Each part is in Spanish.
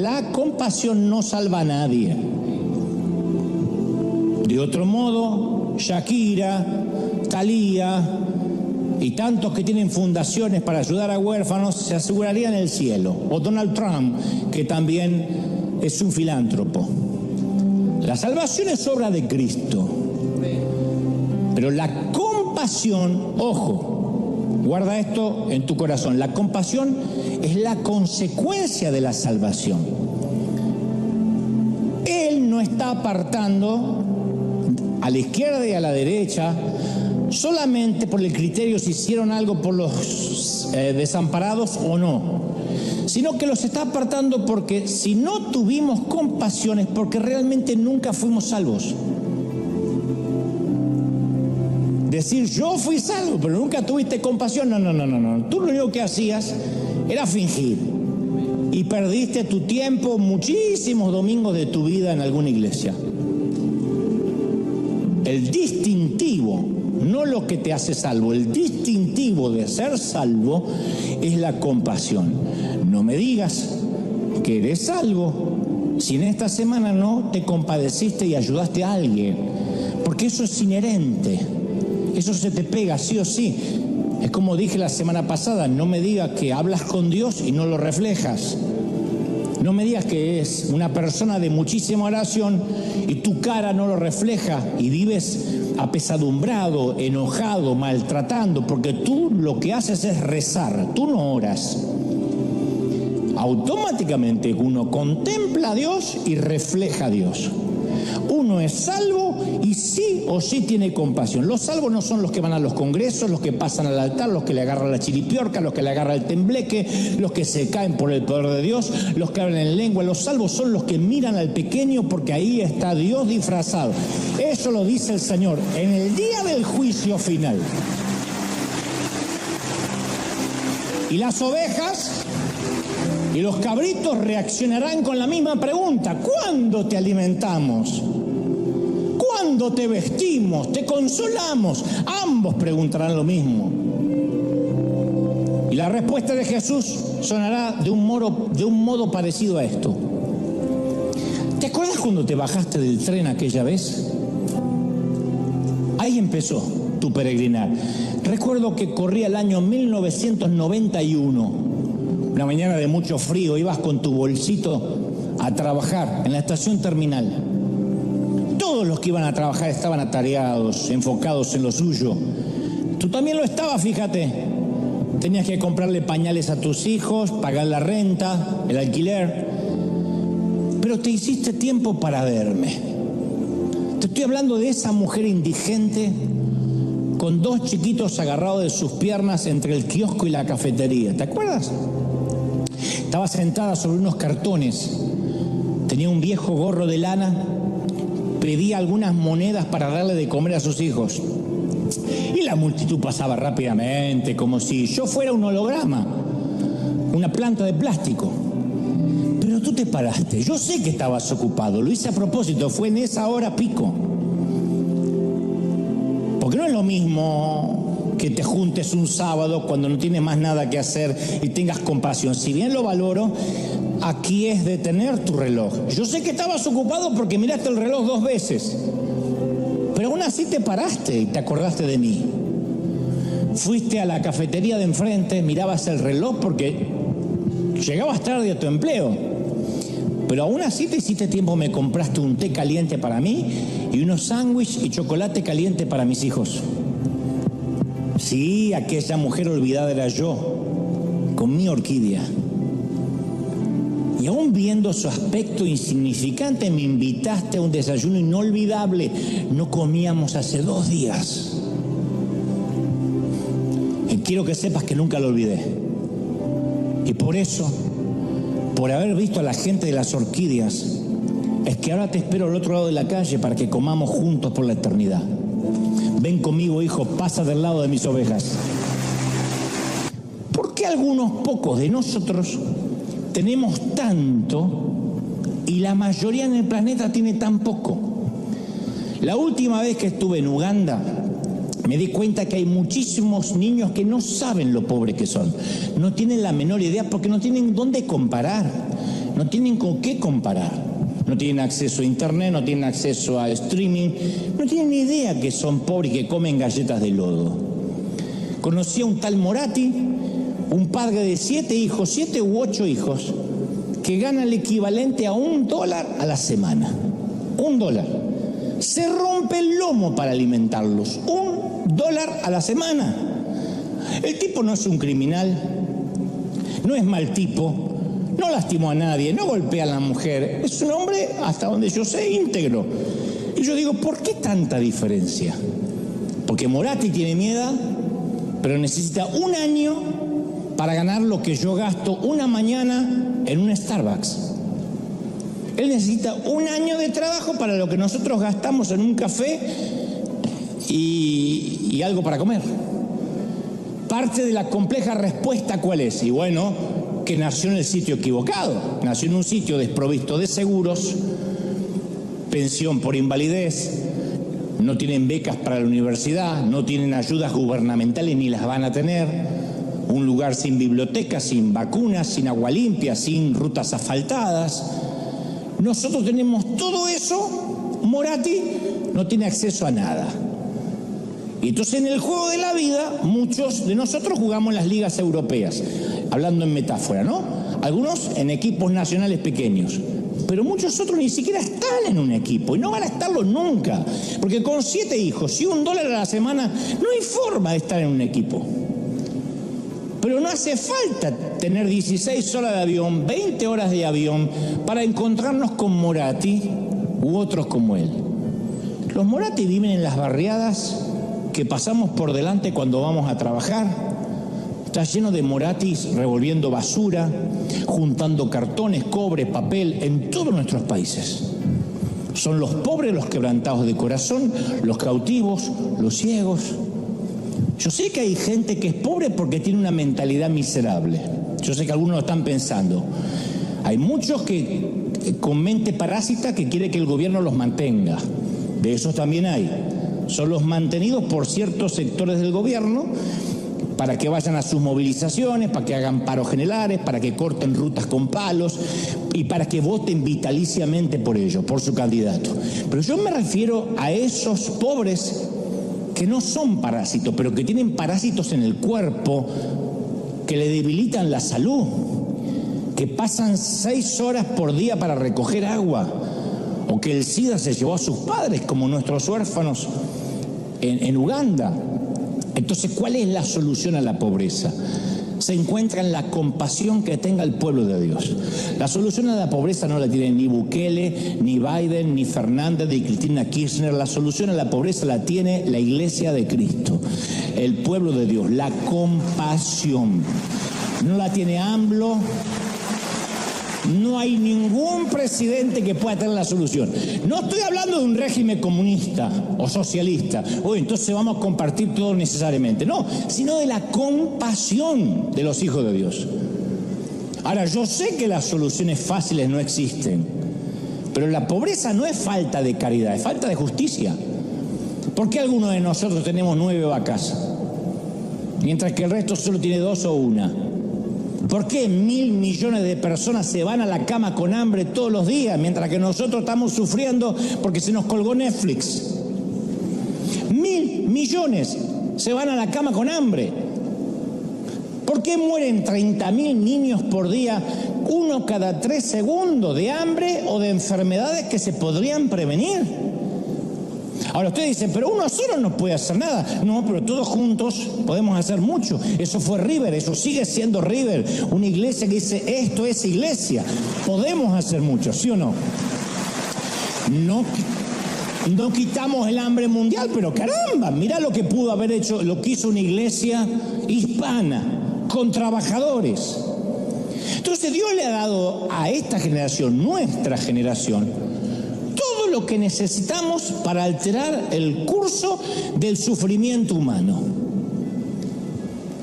La compasión no salva a nadie. De otro modo, Shakira, Thalía y tantos que tienen fundaciones para ayudar a huérfanos se asegurarían el cielo. O Donald Trump, que también es un filántropo. La salvación es obra de Cristo. Pero la compasión, ojo, guarda esto en tu corazón, la compasión es la consecuencia de la salvación. Él no está apartando a la izquierda y a la derecha solamente por el criterio si hicieron algo por los desamparados o no, sino que los está apartando porque si no tuvimos compasión es porque realmente nunca fuimos salvos. Decir yo fui salvo pero nunca tuviste compasión, no. Tú lo único que hacías era fingir y perdiste tu tiempo, muchísimos domingos de tu vida en alguna iglesia. El distintivo, no lo que te hace salvo, el distintivo de ser salvo es la compasión. No me digas que eres salvo si en esta semana no te compadeciste y ayudaste a alguien, porque eso es inherente, eso se te pega sí o sí. Es como dije la semana pasada, no me digas que hablas con Dios y no lo reflejas. No me digas que es una persona de muchísima oración y tu cara no lo refleja y vives apesadumbrado, enojado, maltratando, porque tú lo que haces es rezar, tú no oras. Automáticamente uno contempla a Dios y refleja a Dios. Uno es salvo y sí o sí tiene compasión. Los salvos no son los que van a los congresos, los que pasan al altar, los que le agarran la chiripiorca, los que le agarran el tembleque, los que se caen por el poder de Dios, los que hablan en lengua. Los salvos son los que miran al pequeño porque ahí está Dios disfrazado. Eso lo dice el Señor en el día del juicio final. Y las ovejas y los cabritos reaccionarán con la misma pregunta: ¿cuándo te alimentamos? ¿Cuándo te vestimos? ¿Te consolamos? Ambos preguntarán lo mismo. Y la respuesta de Jesús sonará de un modo parecido a esto. ¿Te acuerdas cuando te bajaste del tren aquella vez? Ahí empezó tu peregrinar. Recuerdo que corría el año 1991. Una mañana de mucho frío, ibas con tu bolsito a trabajar en la estación terminal. Todos los que iban a trabajar estaban atareados, enfocados en lo suyo. Tú también lo estabas, fíjate. Tenías que comprarle pañales a tus hijos, pagar la renta, el alquiler. Pero te hiciste tiempo para verme. Te estoy hablando de esa mujer indigente con dos chiquitos agarrados de sus piernas entre el kiosco y la cafetería. ¿Te acuerdas? Estaba sentada sobre unos cartones, tenía un viejo gorro de lana, pedía algunas monedas para darle de comer a sus hijos. Y la multitud pasaba rápidamente, como si yo fuera un holograma, una planta de plástico. Pero tú te paraste, yo sé que estabas ocupado, lo hice a propósito, fue en esa hora pico. Porque no es lo mismo que te juntes un sábado cuando no tienes más nada que hacer y tengas compasión. Si bien lo valoro, aquí es detener tu reloj. Yo sé que estabas ocupado porque miraste el reloj 2 veces, pero aún así te paraste y te acordaste de mí. Fuiste a la cafetería de enfrente, mirabas el reloj porque llegabas tarde a tu empleo, pero aún así te hiciste tiempo, me compraste un té caliente para mí y unos sándwiches y chocolate caliente para mis hijos. Sí, aquella mujer olvidada era yo, con mi orquídea. Y aún viendo su aspecto insignificante, me invitaste a un desayuno inolvidable. No comíamos hace 2 días. Y quiero que sepas que nunca lo olvidé. Y por eso, por haber visto a la gente de las orquídeas, es que ahora te espero al otro lado de la calle para que comamos juntos por la eternidad. Ven conmigo, hijo, pasa del lado de mis ovejas. ¿Por qué algunos pocos de nosotros tenemos tanto y la mayoría en el planeta tiene tan poco? La última vez que estuve en Uganda, me di cuenta que hay muchísimos niños que no saben lo pobres que son. No tienen la menor idea porque no tienen dónde comparar, no tienen con qué comparar. No tienen acceso a internet, no tienen acceso a streaming, no tienen ni idea que son pobres y que comen galletas de lodo. Conocí a un tal Moratti, un padre de 7 hijos, 7 u 8 hijos, que gana el equivalente a $1 a la semana. $1. Se rompe el lomo para alimentarlos. $1 a la semana. El tipo no es un criminal, no es mal tipo, no lastimó a nadie, no golpea a la mujer. Es un hombre, hasta donde yo sé, íntegro. Y yo digo, ¿por qué tanta diferencia? Porque Moratti tiene miedo, pero necesita 1 año para ganar lo que yo gasto una mañana en un Starbucks. Él necesita 1 año de trabajo para lo que nosotros gastamos en un café y algo para comer. Parte de la compleja respuesta, ¿cuál es? Y bueno, que nació en el sitio equivocado. Nació en un sitio desprovisto de seguros, pensión por invalidez, no tienen becas para la universidad, no tienen ayudas gubernamentales ni las van a tener, un lugar sin biblioteca, sin vacunas, sin agua limpia, sin rutas asfaltadas. Nosotros tenemos todo eso, Moratti no tiene acceso a nada. Y entonces en el juego de la vida, muchos de nosotros jugamos en las ligas europeas, hablando en metáfora, ¿no? Algunos en equipos nacionales pequeños, pero muchos otros ni siquiera están en un equipo y no van a estarlo nunca, porque con 7 hijos y $1 a la semana no hay forma de estar en un equipo. Pero no hace falta tener 16 horas de avión, 20 horas de avión para encontrarnos con Moratti u otros como él. Los Moratti viven en las barriadas que pasamos por delante cuando vamos a trabajar. Está lleno de Morattis revolviendo basura, juntando cartones, cobre, papel en todos nuestros países. Son los pobres, los quebrantados de corazón, los cautivos, los ciegos. Yo sé que hay gente que es pobre porque tiene una mentalidad miserable. Yo sé que algunos lo están pensando. Hay muchos que con mente parásita que quiere que el gobierno los mantenga. De esos también hay. Son los mantenidos por ciertos sectores del gobierno para que vayan a sus movilizaciones, para que hagan paros generales, para que corten rutas con palos y para que voten vitaliciamente por ellos, por su candidato. Pero yo me refiero a esos pobres que no son parásitos, pero que tienen parásitos en el cuerpo que le debilitan la salud, que pasan 6 horas por día para recoger agua, o que el SIDA se llevó a sus padres, como nuestros huérfanos en Uganda. Entonces, ¿cuál es la solución a la pobreza? Se encuentra en la compasión que tenga el pueblo de Dios. La solución a la pobreza no la tiene ni Bukele, ni Biden, ni Fernández, ni Cristina Kirchner. La solución a la pobreza la tiene la Iglesia de Cristo, el pueblo de Dios, la compasión. No la tiene AMLO. No hay ningún presidente que pueda tener la solución. No estoy hablando de un régimen comunista o socialista. Uy, entonces vamos a compartir todo necesariamente. No, sino de la compasión de los hijos de Dios. Ahora, yo sé que las soluciones fáciles no existen, pero la pobreza no es falta de caridad, es falta de justicia. ¿Por qué algunos de nosotros tenemos 9 vacas, mientras que el resto solo tiene 2 o 1? ¿Por qué 1.000 millones de personas se van a la cama con hambre todos los días, mientras que nosotros estamos sufriendo porque se nos colgó Netflix? 1.000 millones se van a la cama con hambre. ¿Por qué mueren 30.000 niños por día, 1 cada 3 segundos, de hambre o de enfermedades que se podrían prevenir? Ahora ustedes dicen, pero uno solo no puede hacer nada. No, pero todos juntos podemos hacer mucho. Eso fue River, eso sigue siendo River. Una iglesia que dice, esto es iglesia. Podemos hacer mucho, ¿sí o no? No quitamos el hambre mundial, pero caramba, mirá lo que pudo haber hecho, lo que hizo una iglesia hispana, con trabajadores. Entonces Dios le ha dado a esta generación, nuestra generación, todo lo que necesitamos para alterar el curso del sufrimiento humano.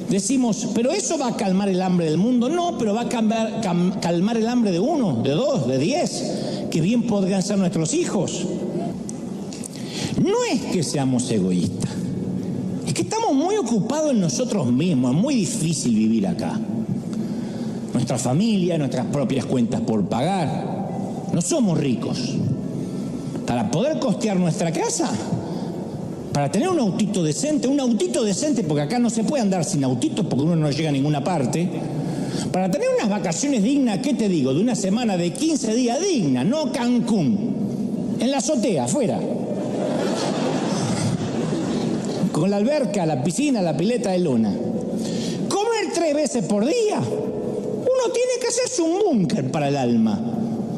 Decimos, pero eso va a calmar el hambre del mundo. No, pero va a calmar el hambre de 1, de 2, de 10, que bien podrían ser nuestros hijos. No es que seamos egoístas, Es que estamos muy ocupados en nosotros mismos, es muy difícil vivir acá. Nuestra familia, nuestras propias cuentas por pagar. No somos ricos. Para poder costear nuestra casa, para tener un autito decente, porque acá no se puede andar sin autitos porque uno no llega a ninguna parte. Para tener unas vacaciones dignas, ¿qué te digo? De una semana de 15 días digna, no Cancún. En la azotea, afuera. Con la alberca, la piscina, la pileta de luna. Comer 3 veces por día. Uno tiene que hacerse un búnker para el alma.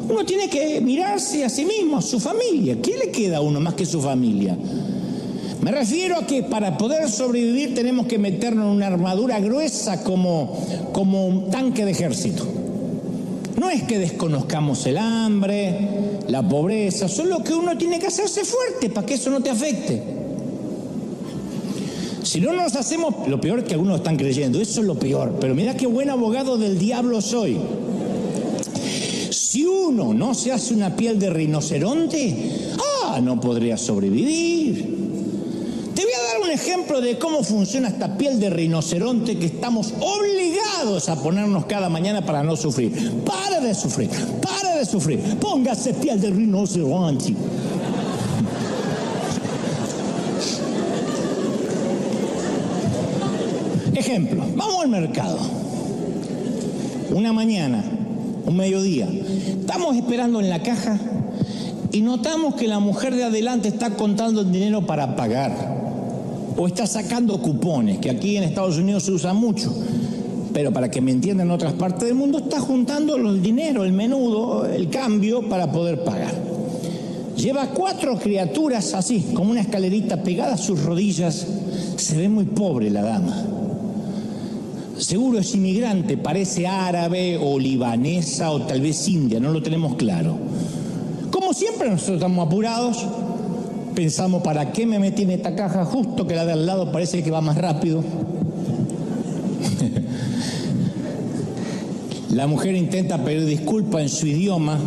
Uno tiene que mirarse a sí mismo, a su familia. ¿Qué le queda a uno más que su familia? Me refiero a que para poder sobrevivir tenemos que meternos en una armadura gruesa como un tanque de ejército. No es que desconozcamos el hambre, la pobreza, solo que uno tiene que hacerse fuerte para que eso no te afecte. Si no nos hacemos, lo peor es que algunos están creyendo, eso es lo peor, pero mirá qué buen abogado del diablo soy. Si uno no se hace una piel de rinoceronte, no podría sobrevivir. Te voy a dar un ejemplo de cómo funciona esta piel de rinoceronte que estamos obligados a ponernos cada mañana para no sufrir. Para de sufrir, póngase piel de rinoceronte. Ejemplo, vamos al mercado. Una mañana, un mediodía, estamos esperando en la caja y notamos que la mujer de adelante está contando el dinero para pagar o está sacando cupones, que aquí en Estados Unidos se usa mucho, pero para que me entiendan en otras partes del mundo, está juntando el dinero, el menudo, el cambio para poder pagar. Lleva 4 criaturas así, como una escalerita pegada a sus rodillas. Se ve muy pobre la dama. Seguro es inmigrante, parece árabe o libanesa o tal vez india, no lo tenemos claro. Como siempre nosotros estamos apurados, pensamos, ¿para qué me metí en esta caja? Justo que la de al lado parece que va más rápido. La mujer intenta pedir disculpas en su idioma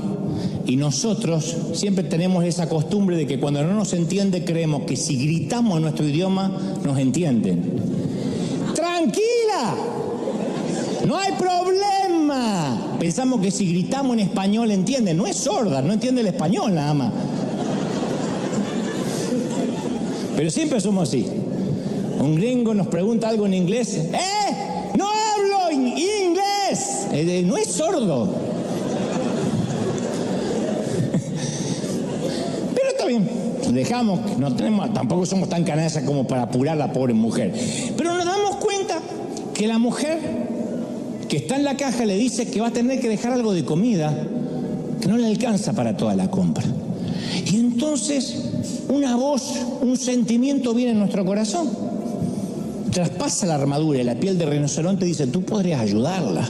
y nosotros siempre tenemos esa costumbre de que cuando no nos entiende creemos que si gritamos en nuestro idioma nos entienden. ¡Tranquila! ¡No hay problema! Pensamos que si gritamos en español entienden. No es sorda, no entiende el español nada más. Pero siempre somos así. Un gringo nos pregunta algo en inglés. ¡No hablo inglés! No es sordo. Pero está bien. Dejamos, tampoco somos tan canallas como para apurar a la pobre mujer. Pero nos damos cuenta que la mujer que está en la caja le dice que va a tener que dejar algo de comida, que no le alcanza para toda la compra. Y entonces una voz, un sentimiento viene en nuestro corazón. Traspasa la armadura y la piel de rinoceronte y dice, tú podrías ayudarla.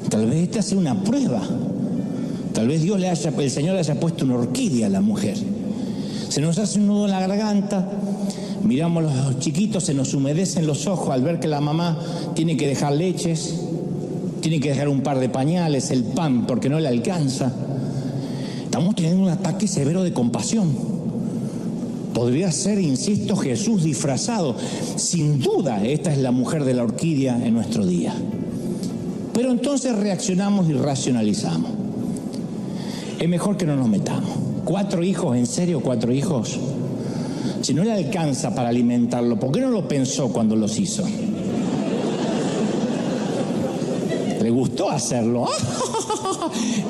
Tal vez esta sea una prueba. Tal vez el Señor le haya puesto una orquídea a la mujer. Se nos hace un nudo en la garganta, miramos a los chiquitos, se nos humedecen los ojos al ver que la mamá tiene que dejar leches, tiene que dejar un par de pañales, el pan, porque no le alcanza. Estamos teniendo un ataque severo de compasión. Podría ser, insisto, Jesús disfrazado. Sin duda, esta es la mujer de la orquídea en nuestro día. Pero entonces reaccionamos y racionalizamos. Es mejor que no nos metamos. 4 hijos, ¿en serio 4 hijos? Si no le alcanza para alimentarlo, ¿por qué no lo pensó cuando los hizo? ¿Le gustó hacerlo?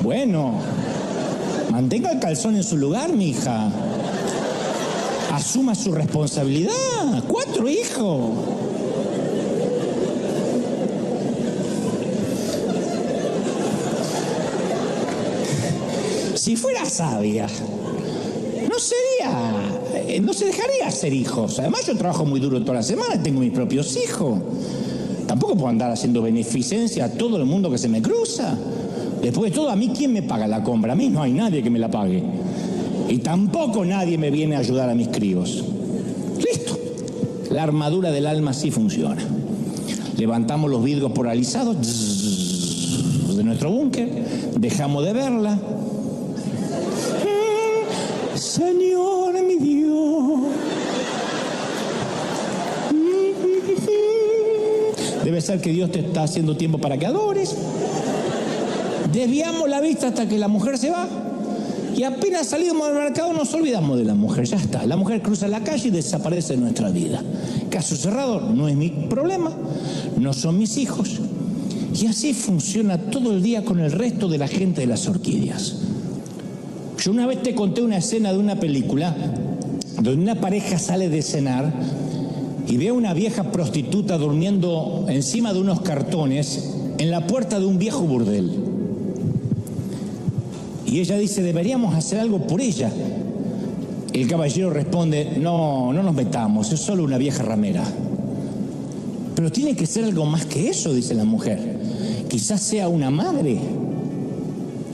Bueno, mantenga el calzón en su lugar, mija. Asuma su responsabilidad. 4 hijos. Si fuera sabia, no se dejaría hacer hijos. Además yo trabajo muy duro toda la semana, tengo mis propios hijos. Tampoco puedo andar haciendo beneficencia a todo el mundo que se me cruza. Después de todo, ¿a mí quién me paga la compra? A mí no hay nadie que me la pague. Y tampoco nadie me viene a ayudar a mis críos. Listo. La armadura del alma sí funciona. Levantamos los vidrios polarizados de nuestro búnker, dejamos de verla. Señor mi Dios, Debe ser que Dios te está haciendo tiempo para que adores. Desviamos la vista hasta que la mujer se va. Y apenas salimos del mercado nos olvidamos de la mujer. Ya está. La mujer cruza la calle y desaparece de nuestra vida. Caso cerrado, no es mi problema. No son mis hijos. Y así funciona todo el día con el resto de la gente de las orquídeas. Yo una vez te conté una escena de una película donde una pareja sale de cenar y ve a una vieja prostituta durmiendo encima de unos cartones en la puerta de un viejo burdel. Y ella dice, deberíamos hacer algo por ella. El caballero responde, no nos metamos, es solo una vieja ramera. Pero tiene que ser algo más que eso, dice la mujer. Quizás sea una madre.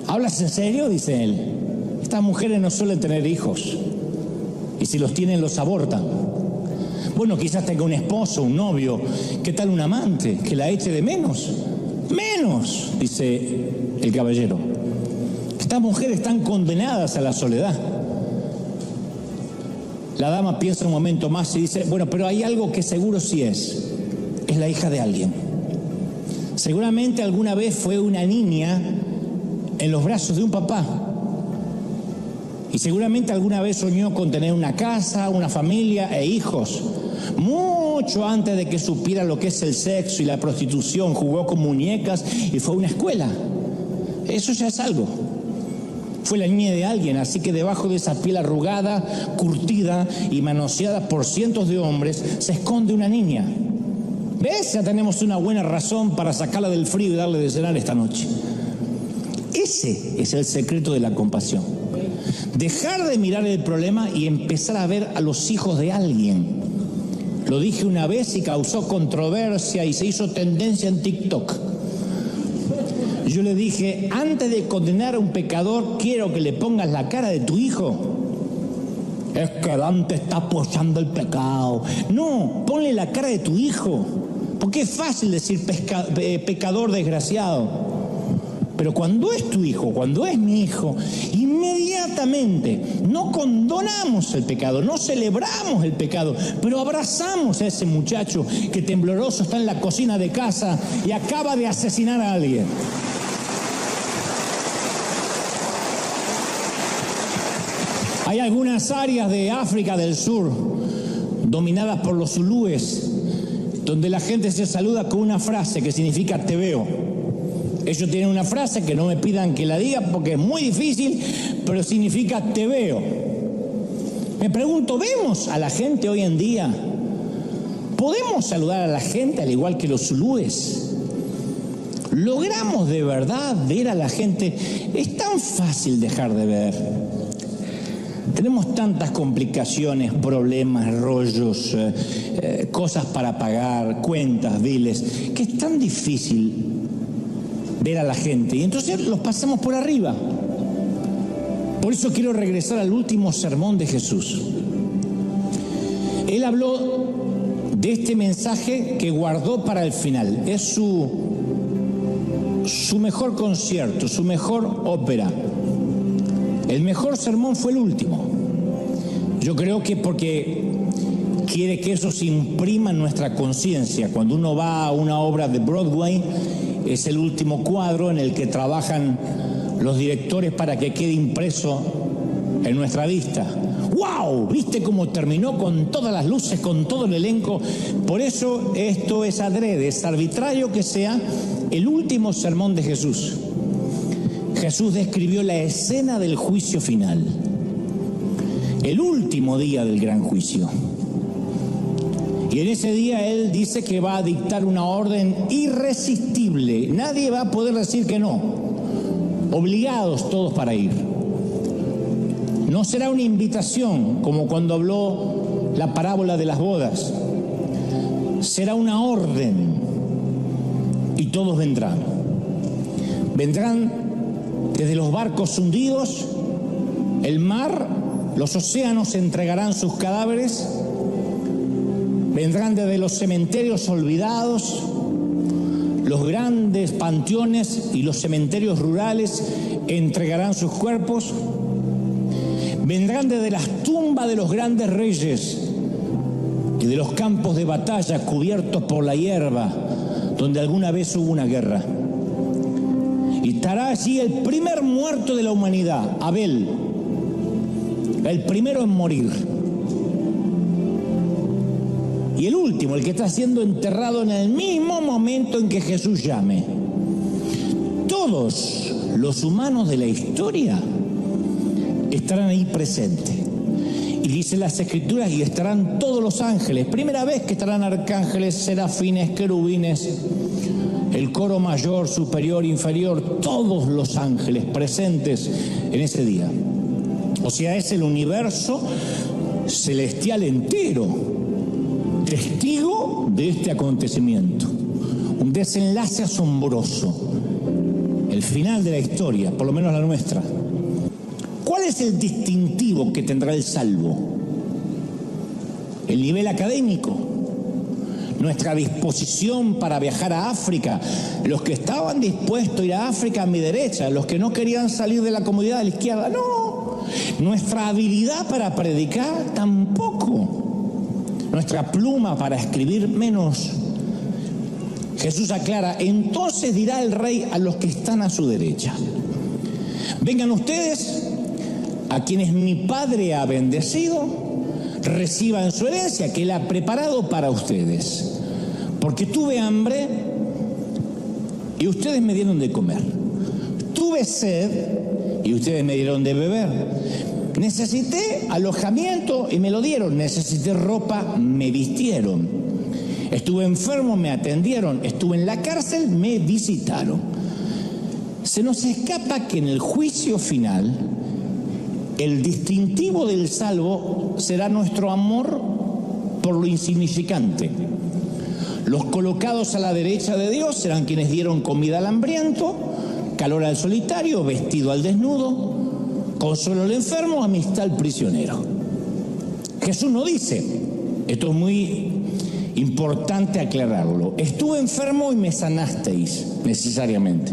¿Hablas en serio?, dice él. Estas mujeres no suelen tener hijos. Y si los tienen, los abortan. Bueno, quizás tenga un esposo, un novio. ¿Qué tal un amante? ¿Que la eche de menos? Menos, dice el caballero. Estas mujeres están condenadas a la soledad. La dama piensa un momento más y dice, bueno, pero hay algo que seguro sí es la hija de alguien. Seguramente alguna vez fue una niña en los brazos de un papá. Y seguramente alguna vez soñó con tener una casa, una familia e hijos. Mucho antes de que supiera lo que es el sexo y la prostitución, jugó con muñecas y fue a una escuela. Eso ya es algo. Fue la niña de alguien, así que debajo de esa piel arrugada, curtida y manoseada por cientos de hombres, se esconde una niña. ¿Ves? Ya tenemos una buena razón para sacarla del frío y darle de cenar esta noche. Ese es el secreto de la compasión. Dejar de mirar el problema y empezar a ver a los hijos de alguien. Lo dije una vez y causó controversia y se hizo tendencia en TikTok. Yo le dije, antes de condenar a un pecador, quiero que le pongas la cara de tu hijo. Es que Dante está apoyando el pecado. No, ponle la cara de tu hijo. Porque es fácil decir pecador desgraciado. Pero cuando es tu hijo, cuando es mi hijo, inmediatamente no condonamos el pecado, no celebramos el pecado, pero abrazamos a ese muchacho que tembloroso está en la cocina de casa y acaba de asesinar a alguien. Hay algunas áreas de África del Sur dominadas por los zulúes, donde la gente se saluda con una frase que significa te veo. Ellos tienen una frase que no me pidan que la diga porque es muy difícil, pero significa te veo. Me pregunto, ¿vemos a la gente hoy en día? ¿Podemos saludar a la gente al igual que los zulúes? ¿Logramos de verdad ver a la gente? Es tan fácil dejar de ver. Tenemos tantas complicaciones, problemas, rollos, cosas para pagar, cuentas, biles, que es tan difícil ver a la gente. Y entonces los pasamos por arriba. Por eso quiero regresar al último sermón de Jesús. Él habló de este mensaje que guardó para el final. Es su mejor concierto, su mejor ópera. El mejor sermón fue el último. Yo creo que porque quiere que eso se imprima en nuestra conciencia. Cuando uno va a una obra de Broadway, es el último cuadro en el que trabajan los directores para que quede impreso en nuestra vista. ¡Wow! ¿Viste cómo terminó con todas las luces, con todo el elenco? Por eso esto es adrede, es arbitrario que sea el último sermón de Jesús. Jesús describió la escena del juicio final, el último día del gran juicio. Y en ese día Él dice que va a dictar una orden irresistible. Nadie va a poder decir que no. Obligados todos para ir. No será una invitación como cuando habló la parábola de las bodas. Será una orden y todos vendrán. Vendrán desde los barcos hundidos, el mar, los océanos entregarán sus cadáveres. Vendrán desde los cementerios olvidados, los grandes panteones y los cementerios rurales entregarán sus cuerpos. Vendrán desde las tumbas de los grandes reyes y de los campos de batalla cubiertos por la hierba. donde alguna vez hubo una guerra. Y estará allí el primer muerto de la humanidad, Abel, el primero en morir. Y el último, el que está siendo enterrado en el mismo momento en que Jesús llame. Todos los humanos de la historia estarán ahí presentes. Y dice las Escrituras, y estarán todos los ángeles. Primera vez que estarán arcángeles, serafines, querubines, el coro mayor, superior, inferior, todos los ángeles presentes en ese día. O sea, es el universo celestial entero, testigo de este acontecimiento. Un desenlace asombroso. El final de la historia, por lo menos la nuestra. ¿Cuál es el distintivo que tendrá el salvo? El nivel académico, nuestra disposición para viajar a África, los que estaban dispuestos a ir a África a mi derecha, los que no querían salir de la comodidad de la izquierda, no. Nuestra habilidad para predicar, tampoco. Nuestra pluma para escribir, menos. Jesús aclara, entonces dirá el rey a los que están a su derecha: vengan ustedes, a quienes mi Padre ha bendecido, reciban su herencia que Él ha preparado para ustedes. Porque tuve hambre y ustedes me dieron de comer. Tuve sed y ustedes me dieron de beber. Necesité alojamiento y me lo dieron. Necesité ropa, me vistieron. Estuve enfermo, me atendieron. Estuve en la cárcel, me visitaron. Se nos escapa que en el juicio final, el distintivo del salvo será nuestro amor por lo insignificante. Los colocados a la derecha de Dios serán quienes dieron comida al hambriento, calor al solitario, vestido al desnudo, consuelo al enfermo, amistad al prisionero. Jesús no dice, esto es muy importante aclararlo, estuve enfermo y me sanasteis necesariamente.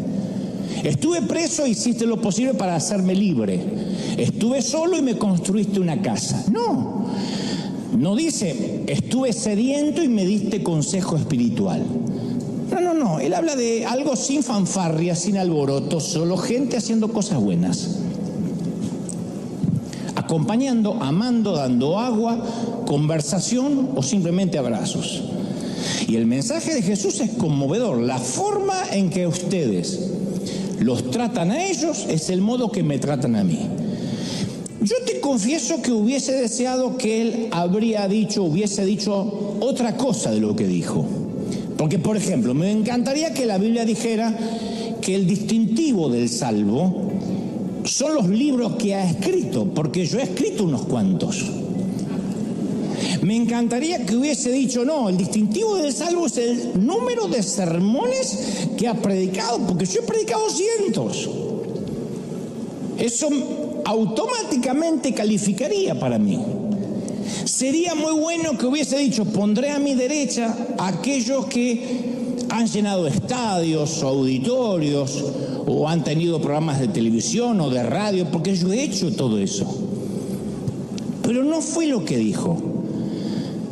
Estuve preso e hiciste lo posible para hacerme libre. Estuve solo y me construiste una casa. No dice, estuve sediento y me diste consejo espiritual. No. Él habla de algo sin fanfarria, sin alboroto, solo gente haciendo cosas buenas. Acompañando, amando, dando agua, conversación o simplemente abrazos. Y el mensaje de Jesús es conmovedor. La forma en que ustedes los tratan a ellos es el modo que me tratan a mí. Yo te confieso que hubiese deseado que él hubiese dicho otra cosa de lo que dijo. Porque, por ejemplo, me encantaría que la Biblia dijera que el distintivo del salvo son los libros que ha escrito, porque yo he escrito unos cuantos. Me encantaría que hubiese dicho, no, el distintivo del salvo es el número de sermones que ha predicado, porque yo he predicado cientos. Eso automáticamente calificaría para mí. Sería muy bueno que hubiese dicho, pondré a mi derecha a aquellos que han llenado estadios o auditorios o han tenido programas de televisión o de radio, porque yo he hecho todo eso. Pero no fue lo que dijo.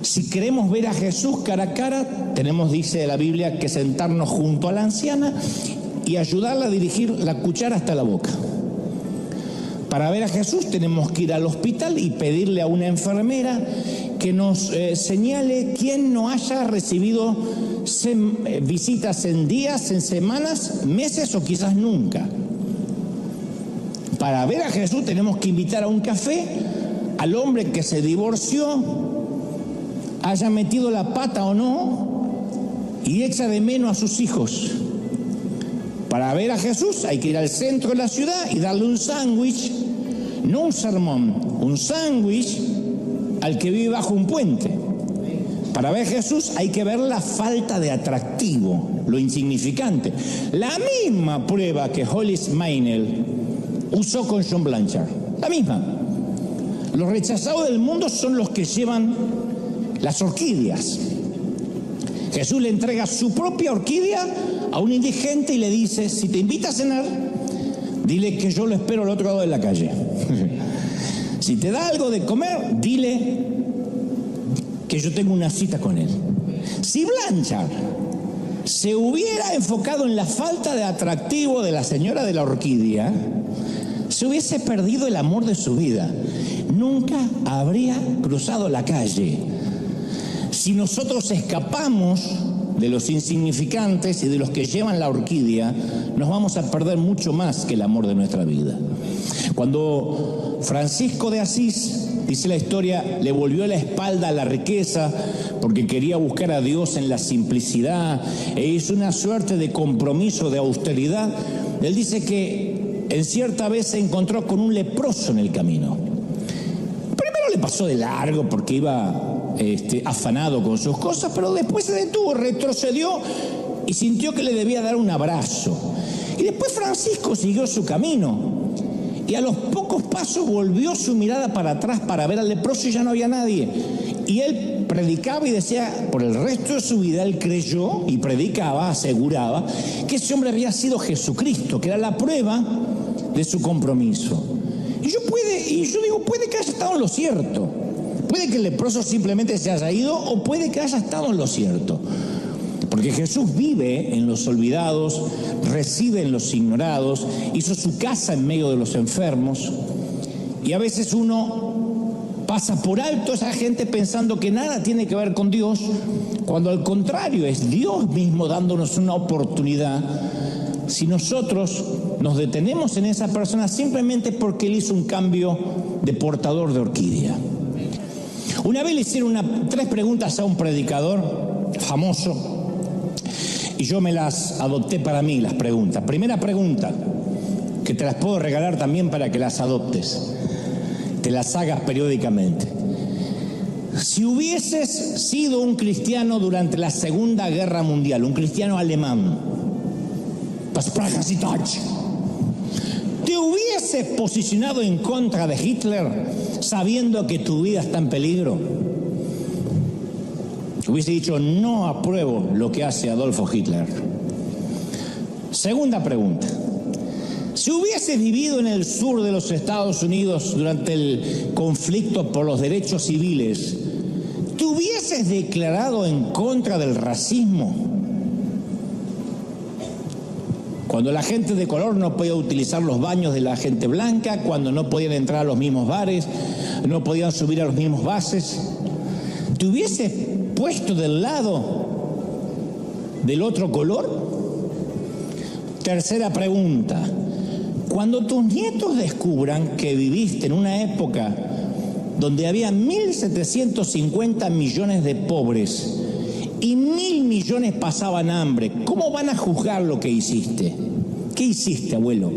Si queremos ver a Jesús cara a cara, tenemos, dice la Biblia, que sentarnos junto a la anciana y ayudarla a dirigir la cuchara hasta la boca. Para ver a Jesús tenemos que ir al hospital y pedirle a una enfermera que nos señale quién no haya recibido visitas en días, en semanas, meses o quizás nunca. Para ver a Jesús tenemos que invitar a un café al hombre que se divorció, haya metido la pata o no, y echa de menos a sus hijos. Para ver a Jesús hay que ir al centro de la ciudad y darle un sándwich, no un sermón, un sándwich al que vive bajo un puente. Para ver a Jesús hay que ver la falta de atractivo, lo insignificante. La misma prueba que Hollis Maynell usó con John Blanchard, la misma. Los rechazados del mundo son los que llevan las orquídeas. Jesús le entrega su propia orquídea a un indigente y le dice, si te invita a cenar, dile que yo lo espero al otro lado de la calle. Si te da algo de comer, dile que yo tengo una cita con él. Si Blanchard se hubiera enfocado en la falta de atractivo de la señora de la orquídea, se hubiese perdido el amor de su vida. Nunca habría cruzado la calle. Si nosotros escapamos de los insignificantes y de los que llevan la orquídea, nos vamos a perder mucho más que el amor de nuestra vida. Cuando Francisco de Asís, dice la historia, le volvió la espalda a la riqueza porque quería buscar a Dios en la simplicidad e hizo una suerte de compromiso de austeridad, él dice que en cierta vez se encontró con un leproso en el camino. Primero le pasó de largo porque iba afanado con sus cosas, pero después se detuvo, retrocedió y sintió que le debía dar un abrazo. Y después Francisco siguió su camino y a los pocos pasos volvió su mirada para atrás para ver al leproso y ya no había nadie. Y él predicaba y decía, por el resto de su vida él creyó y predicaba, aseguraba que ese hombre había sido Jesucristo, que era la prueba de su compromiso. Y yo digo, puede que haya estado en lo cierto. Puede que el leproso simplemente se haya ido o puede que haya estado en lo cierto. Porque Jesús vive en los olvidados, reside en los ignorados, hizo su casa en medio de los enfermos. Y a veces uno pasa por alto a esa gente pensando que nada tiene que ver con Dios, cuando al contrario es Dios mismo dándonos una oportunidad. Si nosotros nos detenemos en esa persona simplemente porque él hizo un cambio de portador de orquídea. Una vez le hicieron 3 preguntas a un predicador famoso y yo me las adopté para mí, las preguntas. Primera pregunta, que te las puedo regalar también para que las adoptes, te las hagas periódicamente. Si hubieses sido un cristiano durante la Segunda Guerra Mundial, un cristiano alemán, ¿te hubieses posicionado en contra de Hitler sabiendo que tu vida está en peligro? Hubiese dicho, no apruebo lo que hace Adolfo Hitler. Segunda pregunta. Si hubieses vivido en el sur de los Estados Unidos durante el conflicto por los derechos civiles, ¿te hubieses declarado en contra del racismo? Cuando la gente de color no podía utilizar los baños de la gente blanca, cuando no podían entrar a los mismos bares, no podían subir a los mismos buses, ¿te hubieses puesto del lado del otro color? Tercera pregunta. Cuando tus nietos descubran que viviste en una época donde había 1.750 millones de pobres y 1.000 millones pasaban hambre, ¿cómo van a juzgar lo que hiciste? ¿Qué hiciste, abuelo?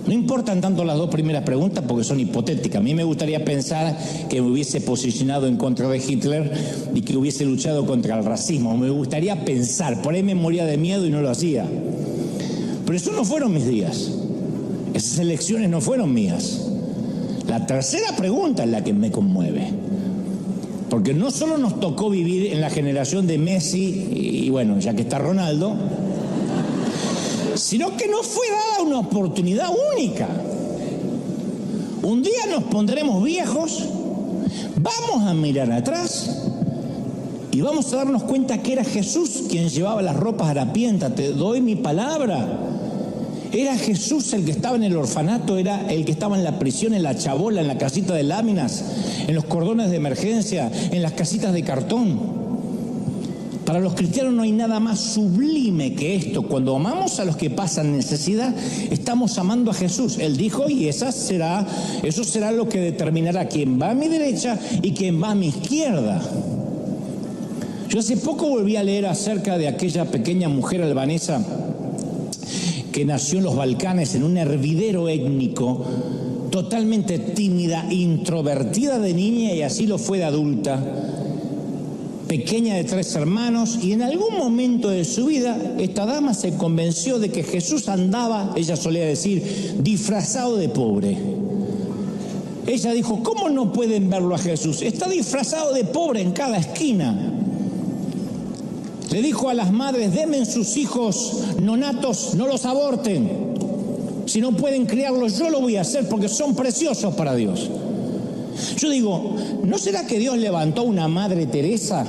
No importan tanto las 2 primeras preguntas porque son hipotéticas. A mí me gustaría pensar que me hubiese posicionado en contra de Hitler y que hubiese luchado contra el racismo. Me gustaría pensar, por ahí me moría de miedo y no lo hacía. Pero esos no fueron mis días. Esas elecciones no fueron mías. La tercera pregunta es la que me conmueve. Porque no solo nos tocó vivir en la generación de Messi y bueno, ya que está Ronaldo, sino que nos fue dada una oportunidad única. Un día nos pondremos viejos, vamos a mirar atrás y vamos a darnos cuenta que era Jesús quien llevaba las ropas harapientas. Te doy mi palabra. Era Jesús el que estaba en el orfanato, era el que estaba en la prisión, en la chabola, en la casita de láminas, en los cordones de emergencia, en las casitas de cartón. Para los cristianos no hay nada más sublime que esto. Cuando amamos a los que pasan necesidad, estamos amando a Jesús. Él dijo, y eso será lo que determinará quién va a mi derecha y quién va a mi izquierda. Yo hace poco volví a leer acerca de aquella pequeña mujer albanesa que nació en los Balcanes en un hervidero étnico, totalmente tímida, introvertida de niña y así lo fue de adulta, pequeña de 3 hermanos, y en algún momento de su vida esta dama se convenció de que Jesús andaba, ella solía decir, disfrazado de pobre. Ella dijo, ¿cómo no pueden verlo a Jesús? Está disfrazado de pobre en cada esquina. Le dijo a las madres, denme sus hijos nonatos, no los aborten. Si no pueden criarlos, yo lo voy a hacer porque son preciosos para Dios. Yo digo, ¿no será que Dios levantó una Madre Teresa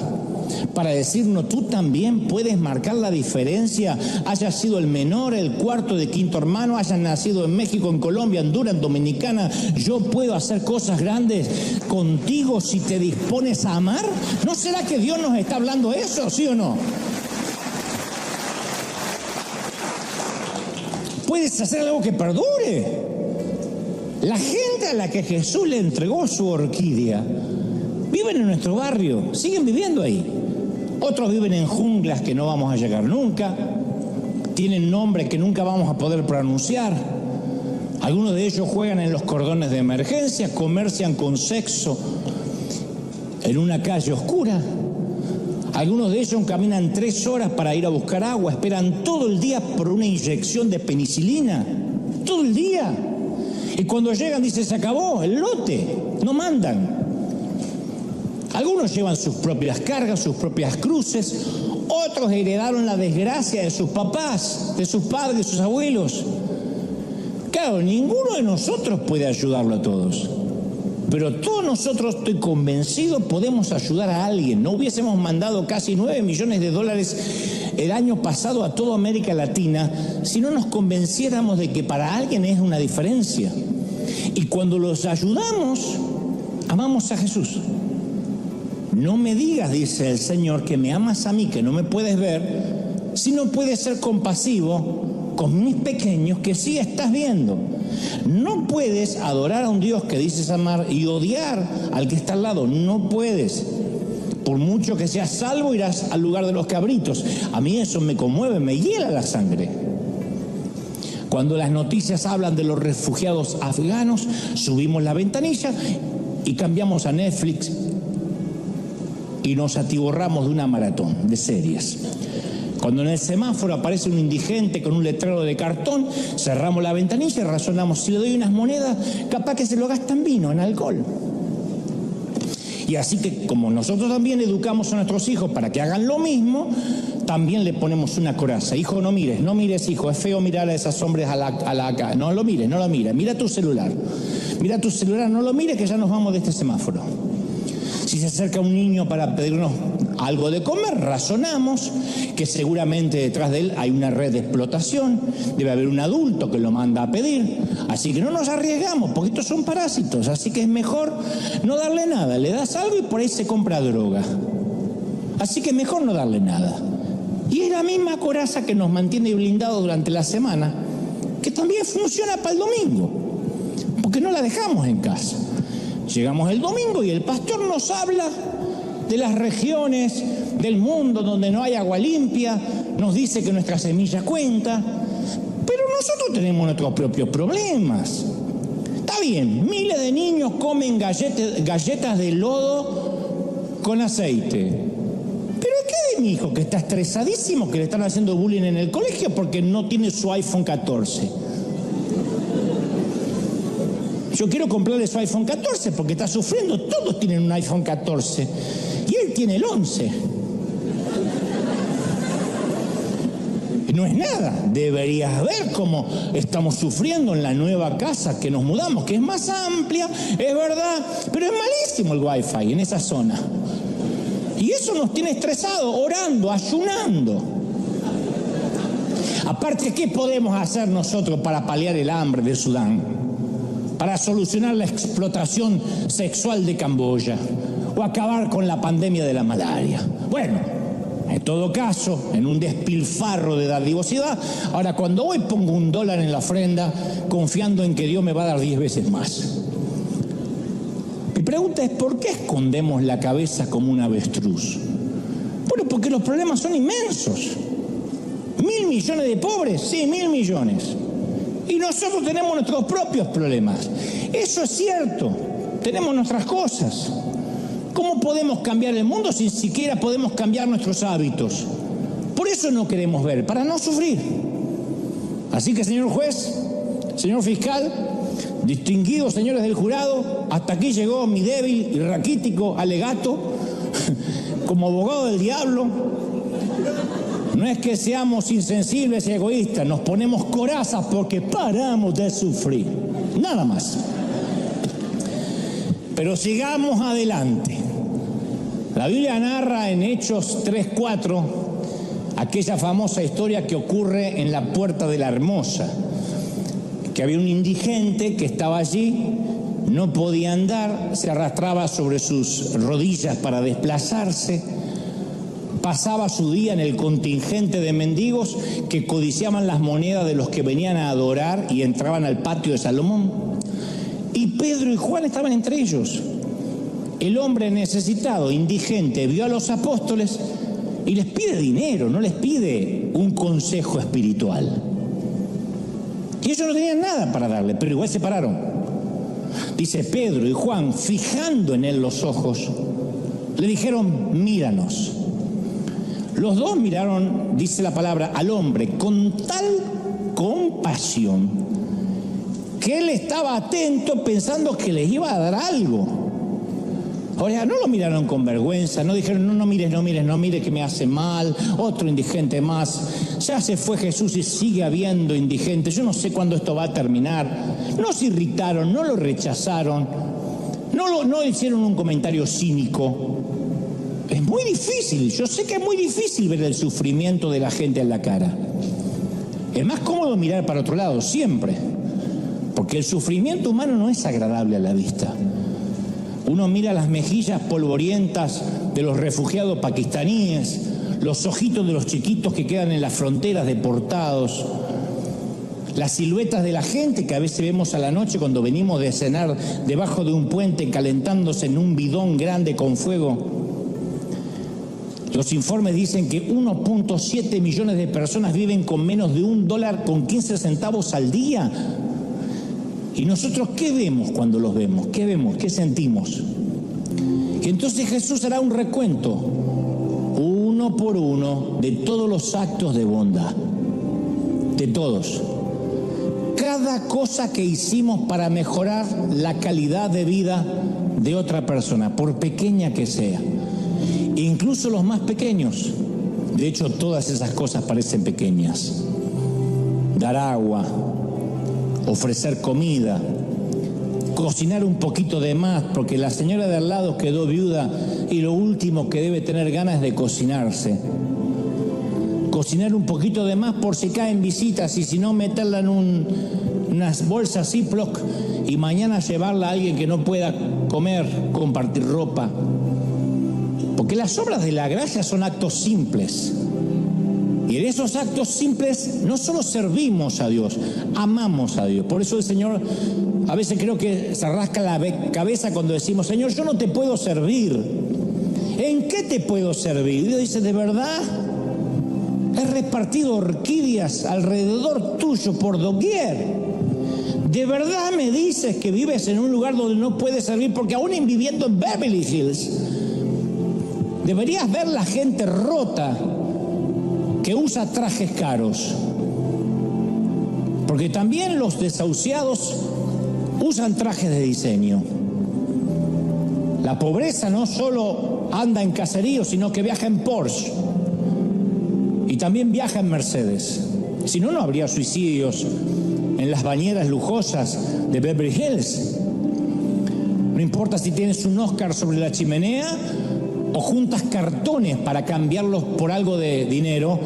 para decirnos, tú también puedes marcar la diferencia, hayas sido el menor, el cuarto de quinto hermano, hayas nacido en México, en Colombia, Honduras, en Dominicana, yo puedo hacer cosas grandes contigo si te dispones a amar. ¿No será que Dios nos está hablando eso, sí o no? Puedes hacer algo que perdure. La gente a la que Jesús le entregó su orquídea viven en nuestro barrio, siguen viviendo ahí. Otros viven en junglas que no vamos a llegar nunca, tienen nombres que nunca vamos a poder pronunciar. Algunos de ellos juegan en los cordones de emergencia, comercian con sexo en una calle oscura. Algunos de ellos caminan 3 horas para ir a buscar agua, esperan todo el día por una inyección de penicilina, todo el día. Y cuando llegan dicen, se acabó el lote, no mandan. Algunos llevan sus propias cargas, sus propias cruces, otros heredaron la desgracia de sus papás, de sus padres, de sus abuelos. Claro, ninguno de nosotros puede ayudarlo a todos, pero todos nosotros, estoy convencido, podemos ayudar a alguien. No hubiésemos mandado casi $9 millones el año pasado a toda América Latina si no nos convenciéramos de que para alguien es una diferencia. Y cuando los ayudamos, amamos a Jesús. No me digas, dice el Señor, que me amas a mí, que no me puedes ver, si no puedes ser compasivo con mis pequeños que sí estás viendo. No puedes adorar a un Dios que dices amar y odiar al que está al lado. No puedes. Por mucho que seas salvo, irás al lugar de los cabritos. A mí eso me conmueve, me hiela la sangre. Cuando las noticias hablan de los refugiados afganos, subimos la ventanilla y cambiamos a Netflix y nos atiborramos de una maratón de series. Cuando en el semáforo aparece un indigente con un letrero de cartón, cerramos la ventanilla y razonamos, si le doy unas monedas, capaz que se lo gasta en vino, en alcohol. Y así que, como nosotros también educamos a nuestros hijos para que hagan lo mismo, también le ponemos una coraza. Hijo, no mires, hijo, es feo mirar a esos hombres a la no lo mires, mira tu celular, no lo mires que ya nos vamos de este semáforo. Si se acerca un niño para pedirnos algo de comer, razonamos que seguramente detrás de él hay una red de explotación, debe haber un adulto que lo manda a pedir, así que no nos arriesgamos, porque estos son parásitos, así que es mejor no darle nada, le das algo y por ahí se compra droga, así que es mejor no darle nada. Y es la misma coraza que nos mantiene blindados durante la semana, que también funciona para el domingo, porque no la dejamos en casa. Llegamos el domingo y el pastor nos habla de las regiones del mundo donde no hay agua limpia, nos dice que nuestra semilla cuenta, pero nosotros tenemos nuestros propios problemas. Está bien, miles de niños comen galletas de lodo con aceite, pero ¿qué de mi hijo que está estresadísimo, que le están haciendo bullying en el colegio porque no tiene su iPhone 14? Yo quiero comprarle su iPhone 14 porque está sufriendo. Todos tienen un iPhone 14 y él tiene el 11. No es nada. Deberías ver cómo estamos sufriendo en la nueva casa que nos mudamos, que es más amplia, es verdad, pero es malísimo el Wi-Fi en esa zona. Y eso nos tiene estresados, orando, ayunando. Aparte, ¿qué podemos hacer nosotros para paliar el hambre de Sudán? Para solucionar la explotación sexual de Camboya o acabar con la pandemia de la malaria. Bueno, en todo caso, en un despilfarro de dadivosidad, ahora cuando hoy pongo $1 en la ofrenda, confiando en que Dios me va a dar 10 veces más. Mi pregunta es, ¿por qué escondemos la cabeza como un avestruz? Bueno, porque los problemas son inmensos. 1.000 millones de pobres, sí, 1.000 millones. Y nosotros tenemos nuestros propios problemas. Eso es cierto, tenemos nuestras cosas. ¿Cómo podemos cambiar el mundo si siquiera podemos cambiar nuestros hábitos? Por eso no queremos ver, para no sufrir. Así que, señor juez, señor fiscal, distinguidos señores del jurado, hasta aquí llegó mi débil y raquítico alegato como abogado del diablo. No es que seamos insensibles y egoístas, nos ponemos corazas porque paramos de sufrir, nada más. Pero sigamos adelante. La Biblia narra en Hechos 3:4 aquella famosa historia que ocurre en la Puerta de la Hermosa, que había un indigente que estaba allí, no podía andar, se arrastraba sobre sus rodillas para desplazarse, pasaba su día en el contingente de mendigos que codiciaban las monedas de los que venían a adorar y entraban al patio de Salomón. Y Pedro y Juan estaban entre ellos. El hombre necesitado, indigente, vio a los apóstoles y les pide dinero, no les pide un consejo espiritual. Y ellos no tenían nada para darle, pero igual se pararon. Dice Pedro y Juan, fijando en él los ojos, le dijeron, míranos. Los dos miraron, dice la palabra, al hombre con tal compasión que él estaba atento pensando que les iba a dar algo. O sea, no lo miraron con vergüenza, no dijeron, no mires que me hace mal, otro indigente más. Ya se fue Jesús y sigue habiendo indigentes, yo no sé cuándo esto va a terminar. No se irritaron, no lo rechazaron, no hicieron un comentario cínico. Es muy difícil, yo sé que es muy difícil ver el sufrimiento de la gente en la cara. Es más cómodo mirar para otro lado, siempre. Porque el sufrimiento humano no es agradable a la vista. Uno mira las mejillas polvorientas de los refugiados pakistaníes, los ojitos de los chiquitos que quedan en las fronteras deportados, las siluetas de la gente que a veces vemos a la noche cuando venimos de cenar debajo de un puente calentándose en un bidón grande con fuego. Los informes dicen que 1.7 millones de personas viven con menos de $1.15 al día. ¿Y nosotros qué vemos cuando los vemos? ¿Qué vemos? ¿Qué sentimos? Y entonces Jesús hará un recuento, uno por uno, de todos los actos de bondad. De todos. Cada cosa que hicimos para mejorar la calidad de vida de otra persona, por pequeña que sea. Incluso los más pequeños. De hecho, todas esas cosas parecen pequeñas. Dar agua, ofrecer comida, cocinar un poquito de más, porque la señora de al lado quedó viuda y lo último que debe tener ganas es de cocinarse. Cocinar un poquito de más por si caen visitas y si no meterla en unas bolsas Ziploc y mañana llevarla a alguien que no pueda comer, compartir ropa. Porque las obras de la gracia son actos simples. Y en esos actos simples no solo servimos a Dios, amamos a Dios. Por eso el Señor, a veces creo que se rasca la cabeza cuando decimos, Señor, yo no te puedo servir. ¿En qué te puedo servir? Y Dios dice, ¿de verdad? He repartido orquídeas alrededor tuyo por doquier. ¿De verdad me dices que vives en un lugar donde no puedes servir? Porque aún viviendo en Beverly Hills, deberías ver la gente rota que usa trajes caros. Porque también los desahuciados usan trajes de diseño. La pobreza no solo anda en caseríos, sino que viaja en Porsche. Y también viaja en Mercedes. Si no, no habría suicidios en las bañeras lujosas de Beverly Hills. No importa si tienes un Oscar sobre la chimenea o juntas cartones para cambiarlos por algo de dinero,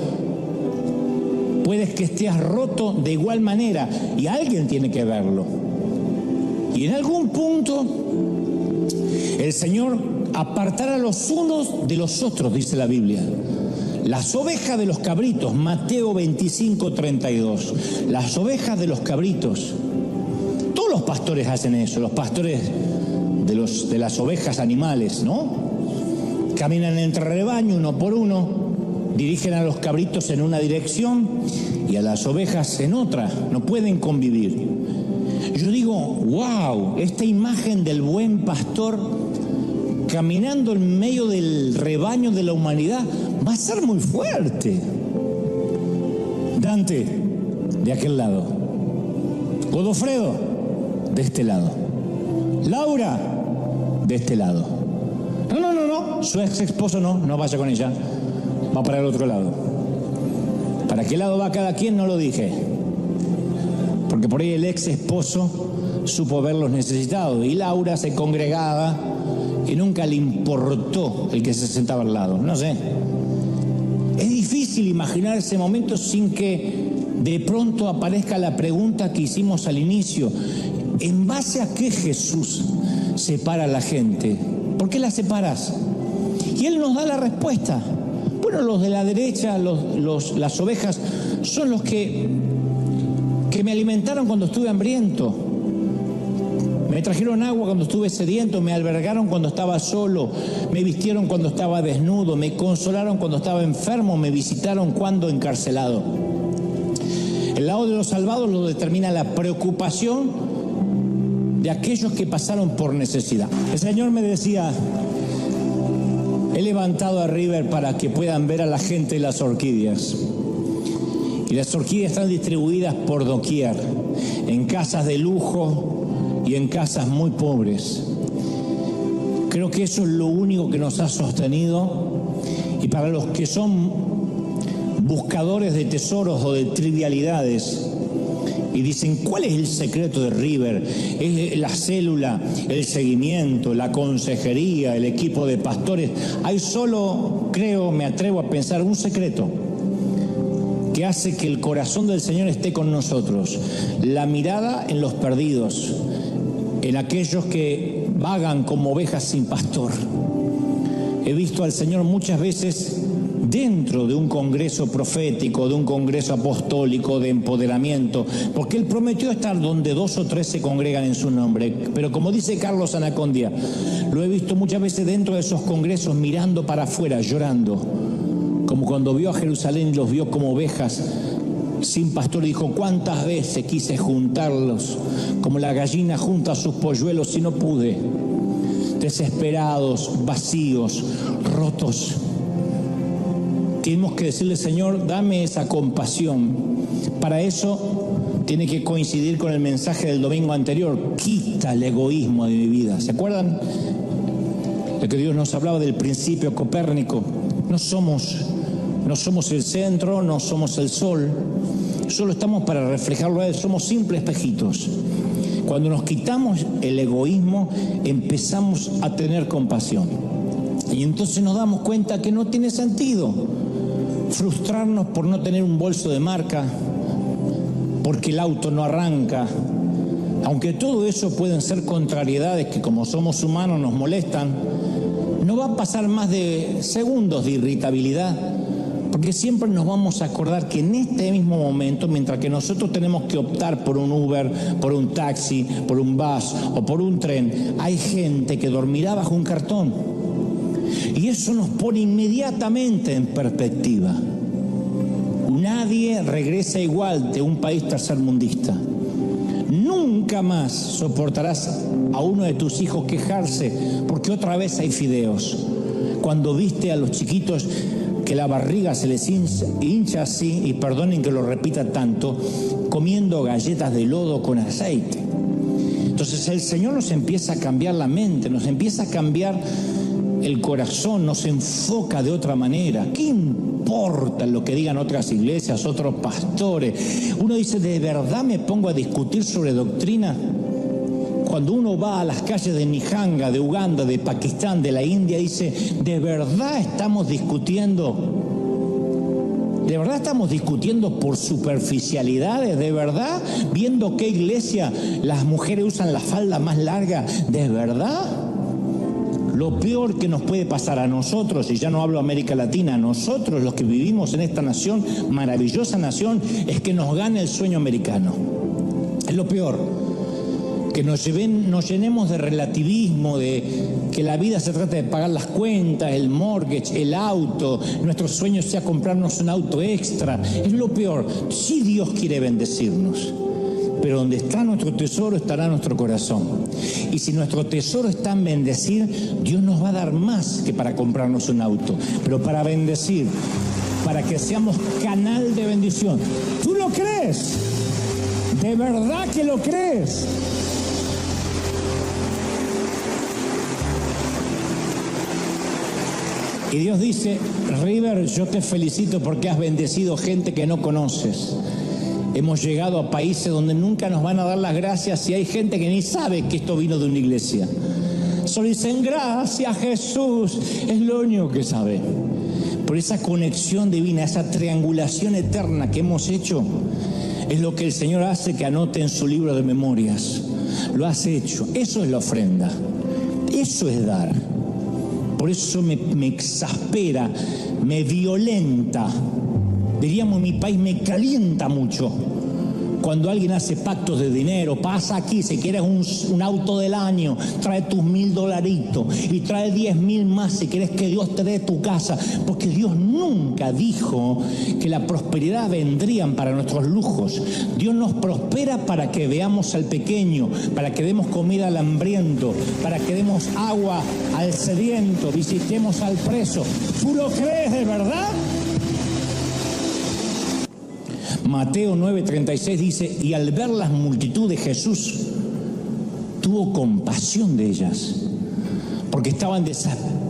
puedes que estés roto de igual manera y alguien tiene que verlo. Y en algún punto el Señor apartará a los unos de los otros, dice la Biblia. Las ovejas de los cabritos, Mateo 25:32. Las ovejas de los cabritos. Todos los pastores hacen eso, los pastores de las ovejas animales, ¿no? Caminan entre rebaño, uno por uno, dirigen a los cabritos en una dirección y a las ovejas en otra, no pueden convivir. Yo digo, wow, esta imagen del buen pastor caminando en medio del rebaño de la humanidad va a ser muy fuerte. Dante, de aquel lado. Godofredo, de este lado. Laura, de este lado. No, su ex esposo no vaya con ella, va para el otro lado. ¿Para qué lado va cada quien? No lo dije. Porque por ahí el ex esposo supo verlos necesitados y Laura se congregaba y nunca le importó el que se sentaba al lado. No sé. Es difícil imaginar ese momento sin que de pronto aparezca la pregunta que hicimos al inicio. ¿En base a qué Jesús separa a la gente? ¿Por qué la separas? Y Él nos da la respuesta. Bueno, los de la derecha, las ovejas, son los que me alimentaron cuando estuve hambriento. Me trajeron agua cuando estuve sediento, me albergaron cuando estaba solo, me vistieron cuando estaba desnudo, me consolaron cuando estaba enfermo, me visitaron cuando encarcelado. El lado de los salvados lo determina la preocupación de aquellos que pasaron por necesidad. El Señor me decía: he levantado a River para que puedan ver a la gente las orquídeas. Y las orquídeas están distribuidas por doquier, en casas de lujo y en casas muy pobres. Creo que eso es lo único que nos ha sostenido. Y para los que son buscadores de tesoros o de trivialidades y dicen: ¿cuál es el secreto de River? Es la célula, el seguimiento, la consejería, el equipo de pastores. Hay solo, creo, me atrevo a pensar, un secreto que hace que el corazón del Señor esté con nosotros: la mirada en los perdidos, en aquellos que vagan como ovejas sin pastor. He visto al Señor muchas veces dentro de un congreso profético, de un congreso apostólico de empoderamiento, porque Él prometió estar donde 2 o 3 se congregan en su nombre. Pero como dice Carlos Anacondia, lo he visto muchas veces dentro de esos congresos mirando para afuera, llorando, como cuando vio a Jerusalén y los vio como ovejas sin pastor y dijo: ¿cuántas veces quise juntarlos como la gallina junta a sus polluelos y no pude? Desesperados, vacíos, rotos. Tenemos que decirle: Señor, dame esa compasión. Para eso tiene que coincidir con el mensaje del domingo anterior: quita el egoísmo de mi vida. ¿Se acuerdan? De que Dios nos hablaba del principio Copérnico. No somos el centro, no somos el sol, solo estamos para reflejarlo a Él, somos simples espejitos. Cuando nos quitamos el egoísmo, empezamos a tener compasión. Y entonces nos damos cuenta que no tiene sentido frustrarnos por no tener un bolso de marca, porque el auto no arranca. Aunque todo eso pueden ser contrariedades que, como somos humanos, nos molestan, no va a pasar más de segundos de irritabilidad, porque siempre nos vamos a acordar que en este mismo momento, mientras que nosotros tenemos que optar por un Uber, por un taxi, por un bus o por un tren, hay gente que dormirá bajo un cartón. Y eso nos pone inmediatamente en perspectiva. Nadie regresa igual de un país tercermundista. Nunca más soportarás a uno de tus hijos quejarse porque otra vez hay fideos. Cuando viste a los chiquitos que la barriga se les hincha así, y perdonen que lo repita tanto, comiendo galletas de lodo con aceite. Entonces el Señor nos empieza a cambiar la mente, nos empieza a cambiar el corazón, nos enfoca de otra manera. ¿Qué importa lo que digan otras iglesias, otros pastores? Uno dice: ¿de verdad me pongo a discutir sobre doctrina? Cuando uno va a las calles de Nihanga, de Uganda, de Pakistán, de la India, dice: ¿de verdad estamos discutiendo? ¿De verdad estamos discutiendo por superficialidades? ¿De verdad? ¿Viendo qué iglesia las mujeres usan la falda más larga? ¿De verdad? Lo peor que nos puede pasar a nosotros, y ya no hablo de América Latina, a nosotros los que vivimos en esta nación, maravillosa nación, es que nos gane el sueño americano. Es lo peor. Que nos llenemos de relativismo, de que la vida se trata de pagar las cuentas, el mortgage, el auto, nuestro sueño sea comprarnos un auto extra. Es lo peor. Sí, Dios quiere bendecirnos, pero donde está nuestro tesoro estará nuestro corazón. Y si nuestro tesoro está en bendecir, Dios nos va a dar más que para comprarnos un auto, pero para bendecir, para que seamos canal de bendición. ¿Tú lo crees? ¿De verdad que lo crees? Y Dios dice: River, yo te felicito porque has bendecido gente que no conoces. Hemos llegado a países donde nunca nos van a dar las gracias y hay gente que ni sabe que esto vino de una iglesia. Solo dicen gracias Jesús. Es lo único que sabe. Por esa conexión divina, esa triangulación eterna que hemos hecho, es lo que el Señor hace que anote en su libro de memorias. Lo has hecho. Eso es la ofrenda. Eso es dar. Por eso me exaspera, me violenta. Diríamos en mi país, me calienta mucho cuando alguien hace pactos de dinero. Pasa aquí, si quieres un auto del año, trae tus $1,000 y trae 10,000 más si quieres que Dios te dé tu casa. Porque Dios nunca dijo que la prosperidad vendrían para nuestros lujos. Dios nos prospera para que veamos al pequeño, para que demos comida al hambriento, para que demos agua al sediento, visitemos al preso. ¿Tú lo crees de verdad? Mateo 9:36 dice, y al ver las multitudes Jesús tuvo compasión de ellas, porque estaban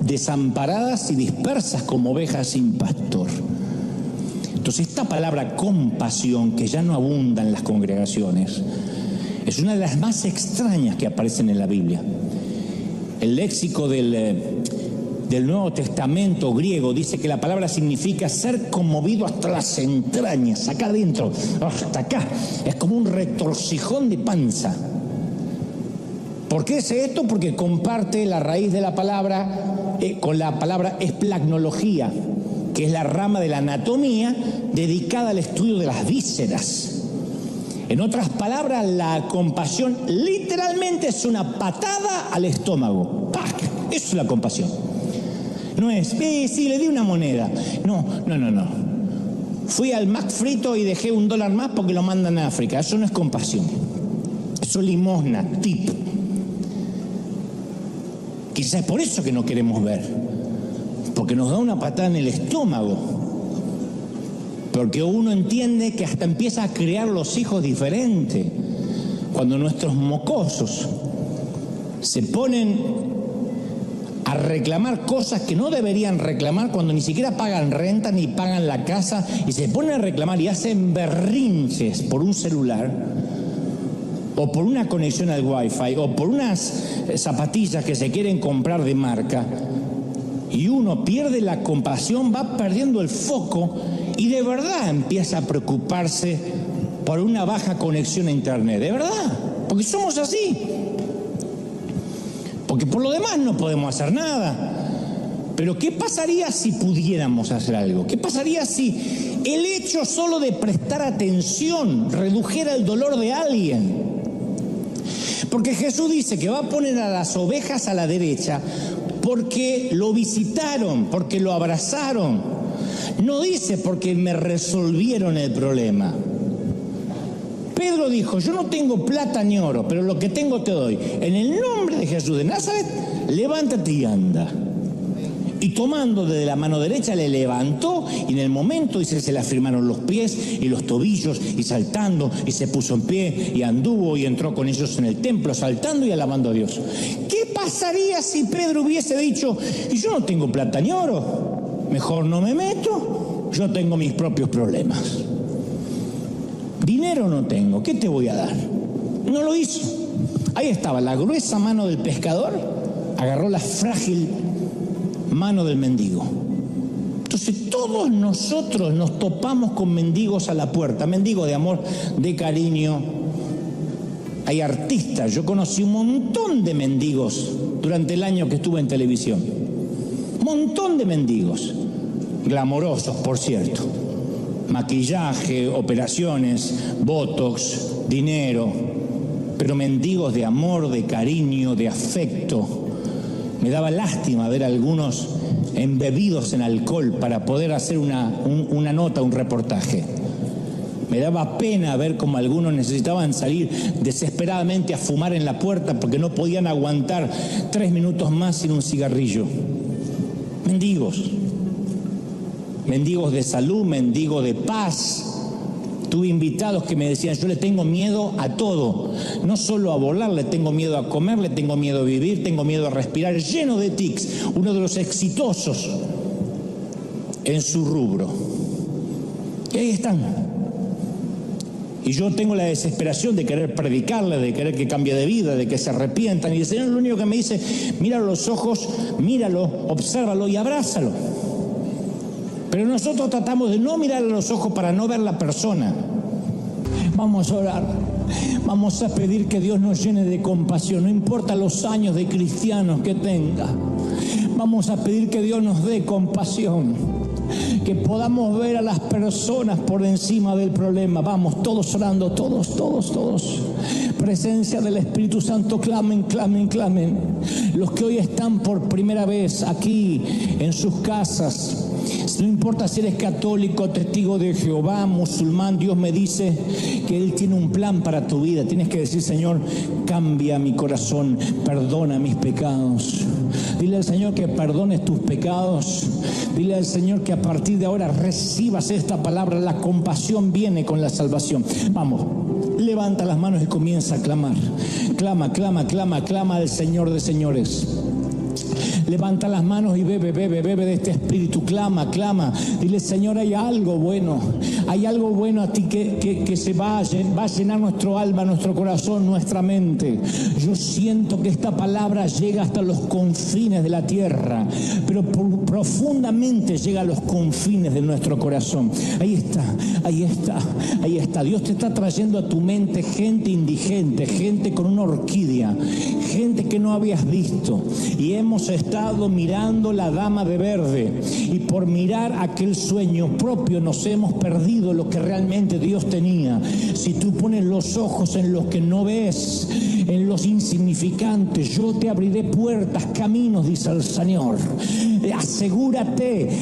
desamparadas y dispersas como ovejas sin pastor. Entonces esta palabra compasión, que ya no abunda en las congregaciones, es una de las más extrañas que aparecen en la Biblia. El léxico del Nuevo Testamento griego dice que la palabra significa ser conmovido hasta las entrañas, acá adentro, hasta acá. Es como un retorcijón de panza. ¿Por qué es esto? Porque comparte la raíz de la palabra con la palabra esplagnología, que es la rama de la anatomía dedicada al estudio de las vísceras. En otras palabras, la compasión literalmente es una patada al estómago. ¡Pac! Eso es la compasión. No es, sí, le di una moneda. No. Fui al Mac frito y dejé $1 más porque lo mandan a África. Eso no es compasión. Eso es limosna, tip. Quizás es por eso que no queremos ver. Porque nos da una patada en el estómago. Porque uno entiende que hasta empieza a criar los hijos diferentes. Cuando nuestros mocosos se ponen a reclamar cosas que no deberían reclamar, cuando ni siquiera pagan renta ni pagan la casa, y se ponen a reclamar y hacen berrinches por un celular o por una conexión al wifi o por unas zapatillas que se quieren comprar de marca, y uno pierde la compasión, va perdiendo el foco y de verdad empieza a preocuparse por una baja conexión a internet, de verdad, porque somos así. Porque por lo demás no podemos hacer nada. Pero ¿qué pasaría si pudiéramos hacer algo? ¿Qué pasaría si el hecho solo de prestar atención redujera el dolor de alguien? Porque Jesús dice que va a poner a las ovejas a la derecha porque lo visitaron, porque lo abrazaron. No dice porque me resolvieron el problema. Pedro dijo, yo no tengo plata ni oro, pero lo que tengo te doy. En el nombre de Jesús de Nazaret, levántate y anda. Y tomando de la mano derecha le levantó, y en el momento, dice, se le afirmaron los pies y los tobillos, y saltando, y se puso en pie, y anduvo, y entró con ellos en el templo, saltando y alabando a Dios. ¿Qué pasaría si Pedro hubiese dicho, y yo no tengo plata ni oro, mejor no me meto, yo tengo mis propios problemas? Dinero no tengo, ¿qué te voy a dar? No lo hizo. Ahí estaba la gruesa mano del pescador, agarró la frágil mano del mendigo. Entonces todos nosotros nos topamos con mendigos a la puerta, mendigos de amor, de cariño. Hay artistas, yo conocí un montón de mendigos durante el año que estuve en televisión. Un montón de mendigos, glamorosos por cierto. Maquillaje, operaciones, botox, dinero, pero mendigos de amor, de cariño, de afecto. Me daba lástima ver a algunos embebidos en alcohol para poder hacer una nota, un reportaje. Me daba pena ver cómo algunos necesitaban salir desesperadamente a fumar en la puerta porque no podían aguantar 3 minutos más sin un cigarrillo. Mendigos. Mendigos de salud, mendigos de paz. Tuve invitados que me decían, yo le tengo miedo a todo, no solo a volar, le tengo miedo a comer, le tengo miedo a vivir, tengo miedo a respirar, lleno de tics, uno de los exitosos en su rubro. Y ahí están. Y yo tengo la desesperación de querer predicarle, de querer que cambie de vida, de que se arrepientan. Y el Señor es lo único que me dice, míralo a los ojos, míralo, obsérvalo y abrázalo. Pero nosotros tratamos de no mirar a los ojos para no ver la persona. Vamos a orar. Vamos a pedir que Dios nos llene de compasión, no importa los años de cristianos que tenga. Vamos a pedir que Dios nos dé compasión, que podamos ver a las personas por encima del problema. Vamos, todos orando, todos. Presencia del Espíritu Santo, clamen. Los que hoy están por primera vez aquí en sus casas, no importa si eres católico, testigo de Jehová, musulmán, Dios me dice que Él tiene un plan para tu vida. Tienes que decir, Señor, cambia mi corazón, perdona mis pecados. Dile al Señor que perdones tus pecados. Dile al Señor que a partir de ahora recibas esta palabra. La compasión viene con la salvación. Vamos, levanta las manos y comienza a clamar. Clama al Señor de señores. Levanta las manos y bebe de este espíritu. Clama. Dile, Señor, hay algo bueno a ti que se va a llenar nuestro alma, nuestro corazón, nuestra mente. Yo siento que esta palabra llega hasta los confines de la tierra, pero profundamente llega a los confines de nuestro corazón. Ahí está. Dios te está trayendo a tu mente gente indigente, gente con una orquídea, gente que no habías visto. Y hemos estado mirando la dama de verde, y por mirar aquel sueño propio nos hemos perdido lo que realmente Dios tenía. Si tú pones los ojos en los que no ves, en los insignificantes, yo te abriré puertas, caminos, dice el Señor.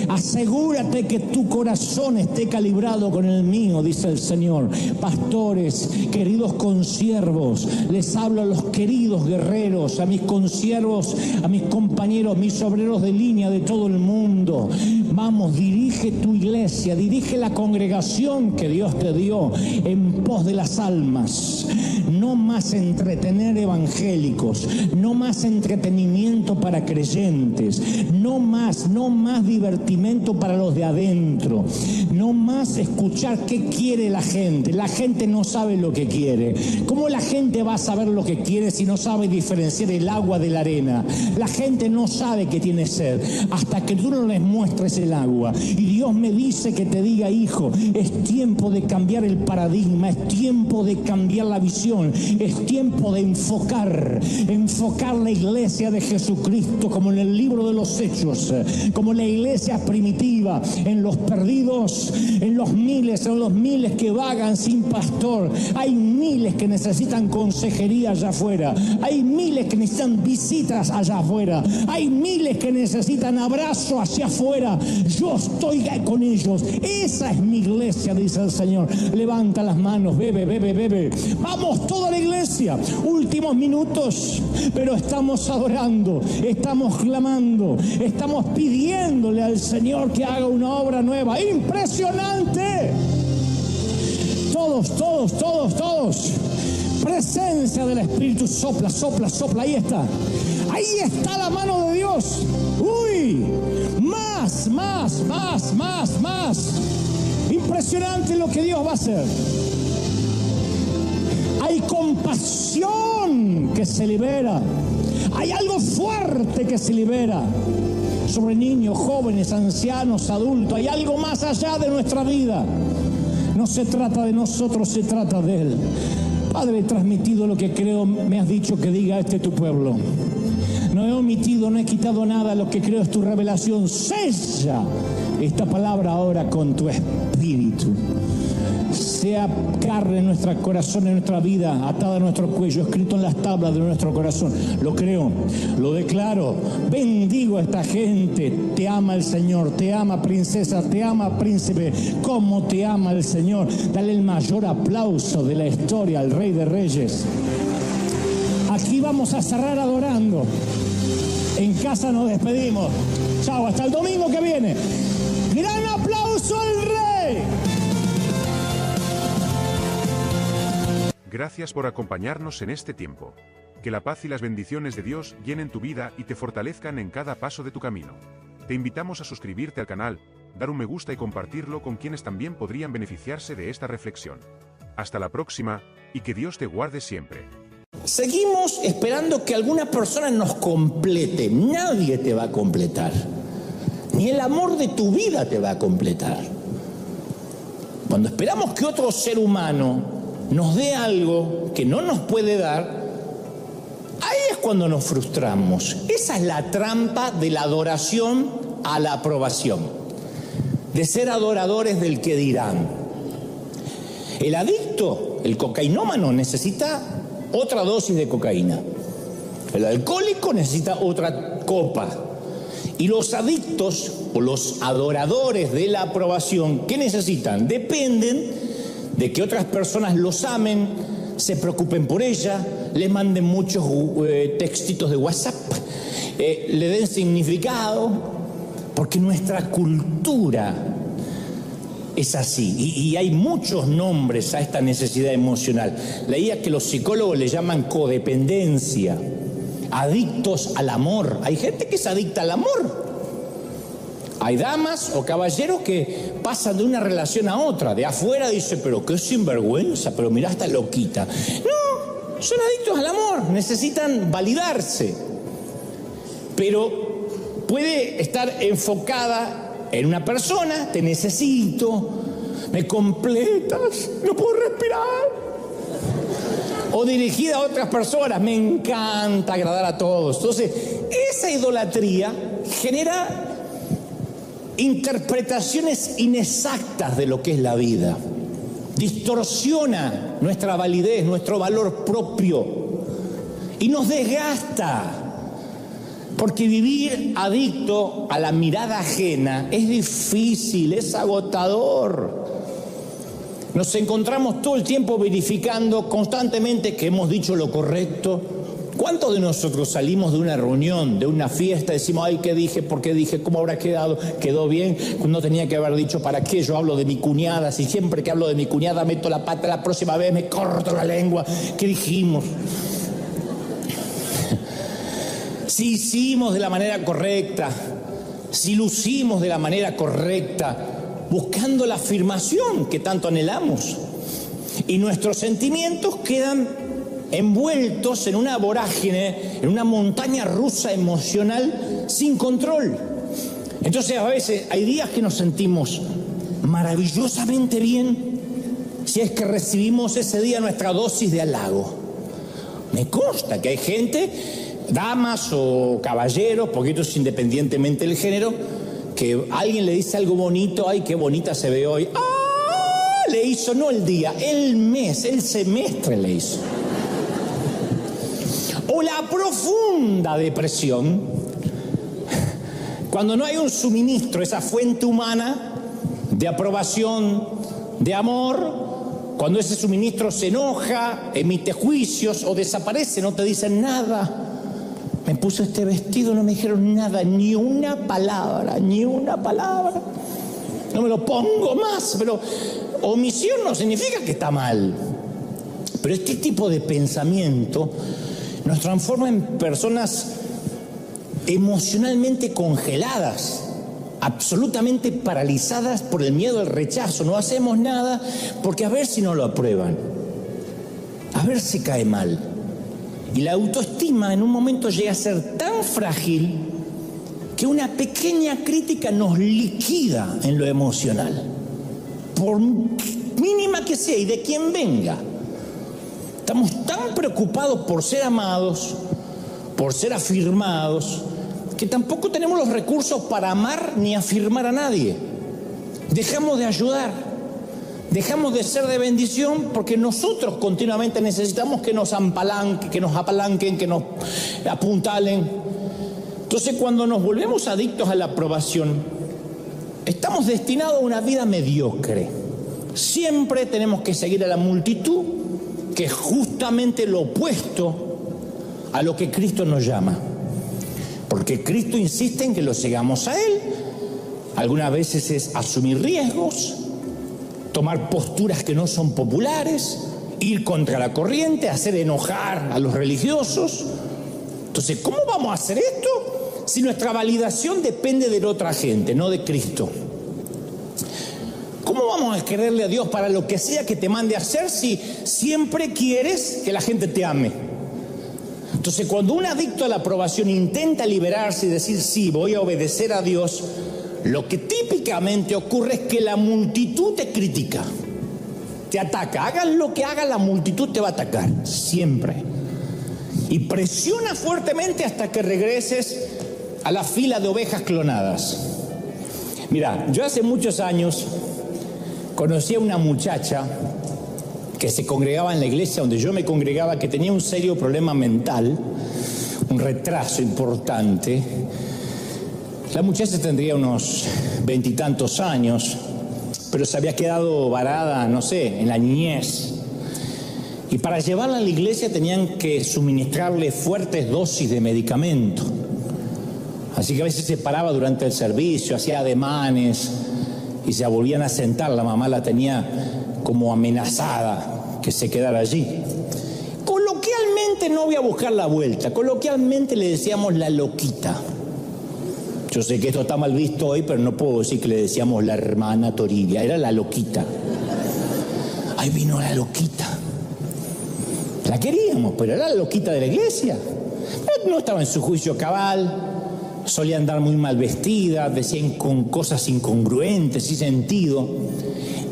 Asegúrate que tu corazón esté calibrado con el mío, dice el Señor. Pastores, queridos consiervos, les hablo a los queridos guerreros, a mis consiervos, a mis compañeros, mis obreros de línea de todo el mundo. Vamos, dirige tu iglesia, dirige la congregación que Dios te dio en pos de las almas. No más entretener evangélicos, no más entretenimiento para creyentes, no más divertimento para los de adentro, no más escuchar qué quiere la gente. La gente no sabe lo que quiere. ¿Cómo la gente va a saber lo que quiere si no sabe diferenciar el agua de la arena? La gente no sabe que tiene sed hasta que tú no les muestres el agua. Y Dios me dice que te diga, hijo, es tiempo de cambiar el paradigma, es tiempo de cambiar la visión, es tiempo de enfocar la iglesia de Jesucristo como en el libro de los Hechos, como la iglesia primitiva, en los perdidos, en los miles que vagan sin pastor. Hay miles que necesitan consejería allá afuera, hay miles que necesitan visitas allá afuera, hay miles que necesitan abrazo hacia afuera. Yo estoy con ellos. Esa es mi iglesia, dice el Señor. Levanta las manos, bebe. Vamos toda la iglesia. Últimos minutos, pero estamos adorando, estamos clamando, estamos pidiéndole al Señor que haga una obra nueva, impresionante. Todos. Presencia del Espíritu, sopla. Ahí está la mano de Dios. Uy, más. Impresionante lo que Dios va a hacer. Hay compasión que se libera. Hay algo fuerte que se libera sobre niños, jóvenes, ancianos, adultos. Hay algo más allá de nuestra vida. No se trata de nosotros, se trata de Él. Padre, he transmitido lo que creo, me has dicho que diga tu pueblo. No he omitido, no he quitado nada, lo que creo es tu revelación. Sella esta palabra ahora con tu espíritu. Sea carne en nuestro corazón, en nuestra vida, atada a nuestro cuello, escrito en las tablas de nuestro corazón. Lo creo, lo declaro. Bendigo a esta gente. Te ama el Señor, te ama princesa, te ama príncipe. ¿Cómo te ama el Señor? Dale el mayor aplauso de la historia al Rey de Reyes. Aquí vamos a cerrar adorando. En casa nos despedimos. Chao, hasta el domingo que viene. Gran aplauso al Rey. Gracias por acompañarnos en este tiempo. Que la paz y las bendiciones de Dios llenen tu vida y te fortalezcan en cada paso de tu camino. Te invitamos a suscribirte al canal, dar un me gusta y compartirlo con quienes también podrían beneficiarse de esta reflexión. Hasta la próxima, y que Dios te guarde siempre. Seguimos esperando que alguna persona nos complete. Nadie te va a completar. Ni el amor de tu vida te va a completar. Cuando esperamos que otro ser humano nos dé algo que no nos puede dar, ahí es cuando nos frustramos. Esa es la trampa de la adoración a la aprobación, de ser adoradores del que dirán. El adicto, el cocainómano, necesita otra dosis de cocaína. El alcohólico necesita otra copa. Y los adictos o los adoradores de la aprobación, ¿qué necesitan? Dependen de que otras personas los amen, se preocupen por ella, les manden muchos textitos de WhatsApp, le den significado, porque nuestra cultura es así. Y hay muchos nombres a esta necesidad emocional. Leía que los psicólogos le llaman codependencia. Adictos al amor. Hay gente que es adicta al amor. Hay damas o caballeros que pasan de una relación a otra. De afuera dice, pero qué sinvergüenza, pero mirá, está loquita. No, son adictos al amor, necesitan validarse. Pero puede estar enfocada en una persona, te necesito, me completas, no puedo respirar. O dirigida a otras personas, me encanta agradar a todos. Entonces, esa idolatría genera interpretaciones inexactas de lo que es la vida. Distorsiona nuestra validez, nuestro valor propio y nos desgasta. Porque vivir adicto a la mirada ajena es difícil, es agotador. Nos encontramos todo el tiempo verificando constantemente que hemos dicho lo correcto. ¿Cuántos de nosotros salimos de una reunión, de una fiesta, decimos, ay, ¿qué dije? ¿Por qué dije? ¿Cómo habrá quedado? ¿Quedó bien? No tenía que haber dicho, ¿para qué? Yo hablo de mi cuñada, si siempre que hablo de mi cuñada meto la pata, la próxima vez me corto la lengua. ¿Qué dijimos? Si hicimos de la manera correcta, si lucimos de la manera correcta, buscando la afirmación que tanto anhelamos. Y nuestros sentimientos quedan envueltos en una vorágine, en una montaña rusa emocional sin control. Entonces a veces hay días que nos sentimos maravillosamente bien si es que recibimos ese día nuestra dosis de halago. Me consta que hay gente, damas o caballeros, porque esto es independientemente del género, que alguien le dice algo bonito, ay, qué bonita se ve hoy. ¡Ah! Le hizo no el día, el mes, el semestre le hizo. O la profunda depresión, cuando no hay un suministro, esa fuente humana de aprobación, de amor, cuando ese suministro se enoja, emite juicios o desaparece, no te dicen nada. Me puse este vestido, no me dijeron nada, ni una palabra, ni una palabra. No me lo pongo más, pero omisión no significa que está mal. Pero este tipo de pensamiento nos transforma en personas emocionalmente congeladas, absolutamente paralizadas por el miedo al rechazo. No hacemos nada porque a ver si no lo aprueban, a ver si cae mal. Y la autoestima en un momento llega a ser tan frágil que una pequeña crítica nos liquida en lo emocional, por mínima que sea y de quien venga. Estamos tan preocupados por ser amados, por ser afirmados, que tampoco tenemos los recursos para amar ni afirmar a nadie. Dejamos de ayudar. Dejamos de ser de bendición porque nosotros continuamente necesitamos que nos apalanquen, que nos apuntalen. Entonces, cuando nos volvemos adictos a la aprobación, estamos destinados a una vida mediocre. Siempre tenemos que seguir a la multitud, que es justamente lo opuesto a lo que Cristo nos llama. Porque Cristo insiste en que lo sigamos a Él. Algunas veces es asumir riesgos, tomar posturas que no son populares, ir contra la corriente, hacer enojar a los religiosos. Entonces, ¿cómo vamos a hacer esto si nuestra validación depende de la otra gente, no de Cristo? ¿Cómo vamos a creerle a Dios para lo que sea que te mande a hacer si siempre quieres que la gente te ame? Entonces, cuando un adicto a la aprobación intenta liberarse y decir, sí, voy a obedecer a Dios, lo que típicamente ocurre es que la multitud te critica, te ataca. Hagan lo que hagan, la multitud te va a atacar, siempre. Y presiona fuertemente hasta que regreses a la fila de ovejas clonadas. Mira, yo hace muchos años conocí a una muchacha que se congregaba en la iglesia donde yo me congregaba, que tenía un serio problema mental, un retraso importante. La muchacha tendría unos 20 y tantos años, pero se había quedado varada, no sé, en la niñez. Y para llevarla a la iglesia tenían que suministrarle fuertes dosis de medicamento. Así que a veces se paraba durante el servicio, hacía ademanes y se volvían a sentar. La mamá la tenía como amenazada que se quedara allí. Coloquialmente, no voy a buscar la vuelta, coloquialmente le decíamos la loquita. Yo sé que esto está mal visto hoy, pero no puedo decir que le decíamos la hermana Toribia, era la loquita. Ahí vino la loquita. La queríamos, pero era la loquita de la iglesia. No estaba en su juicio cabal. Solía andar muy mal vestida, decían con cosas incongruentes, sin sentido.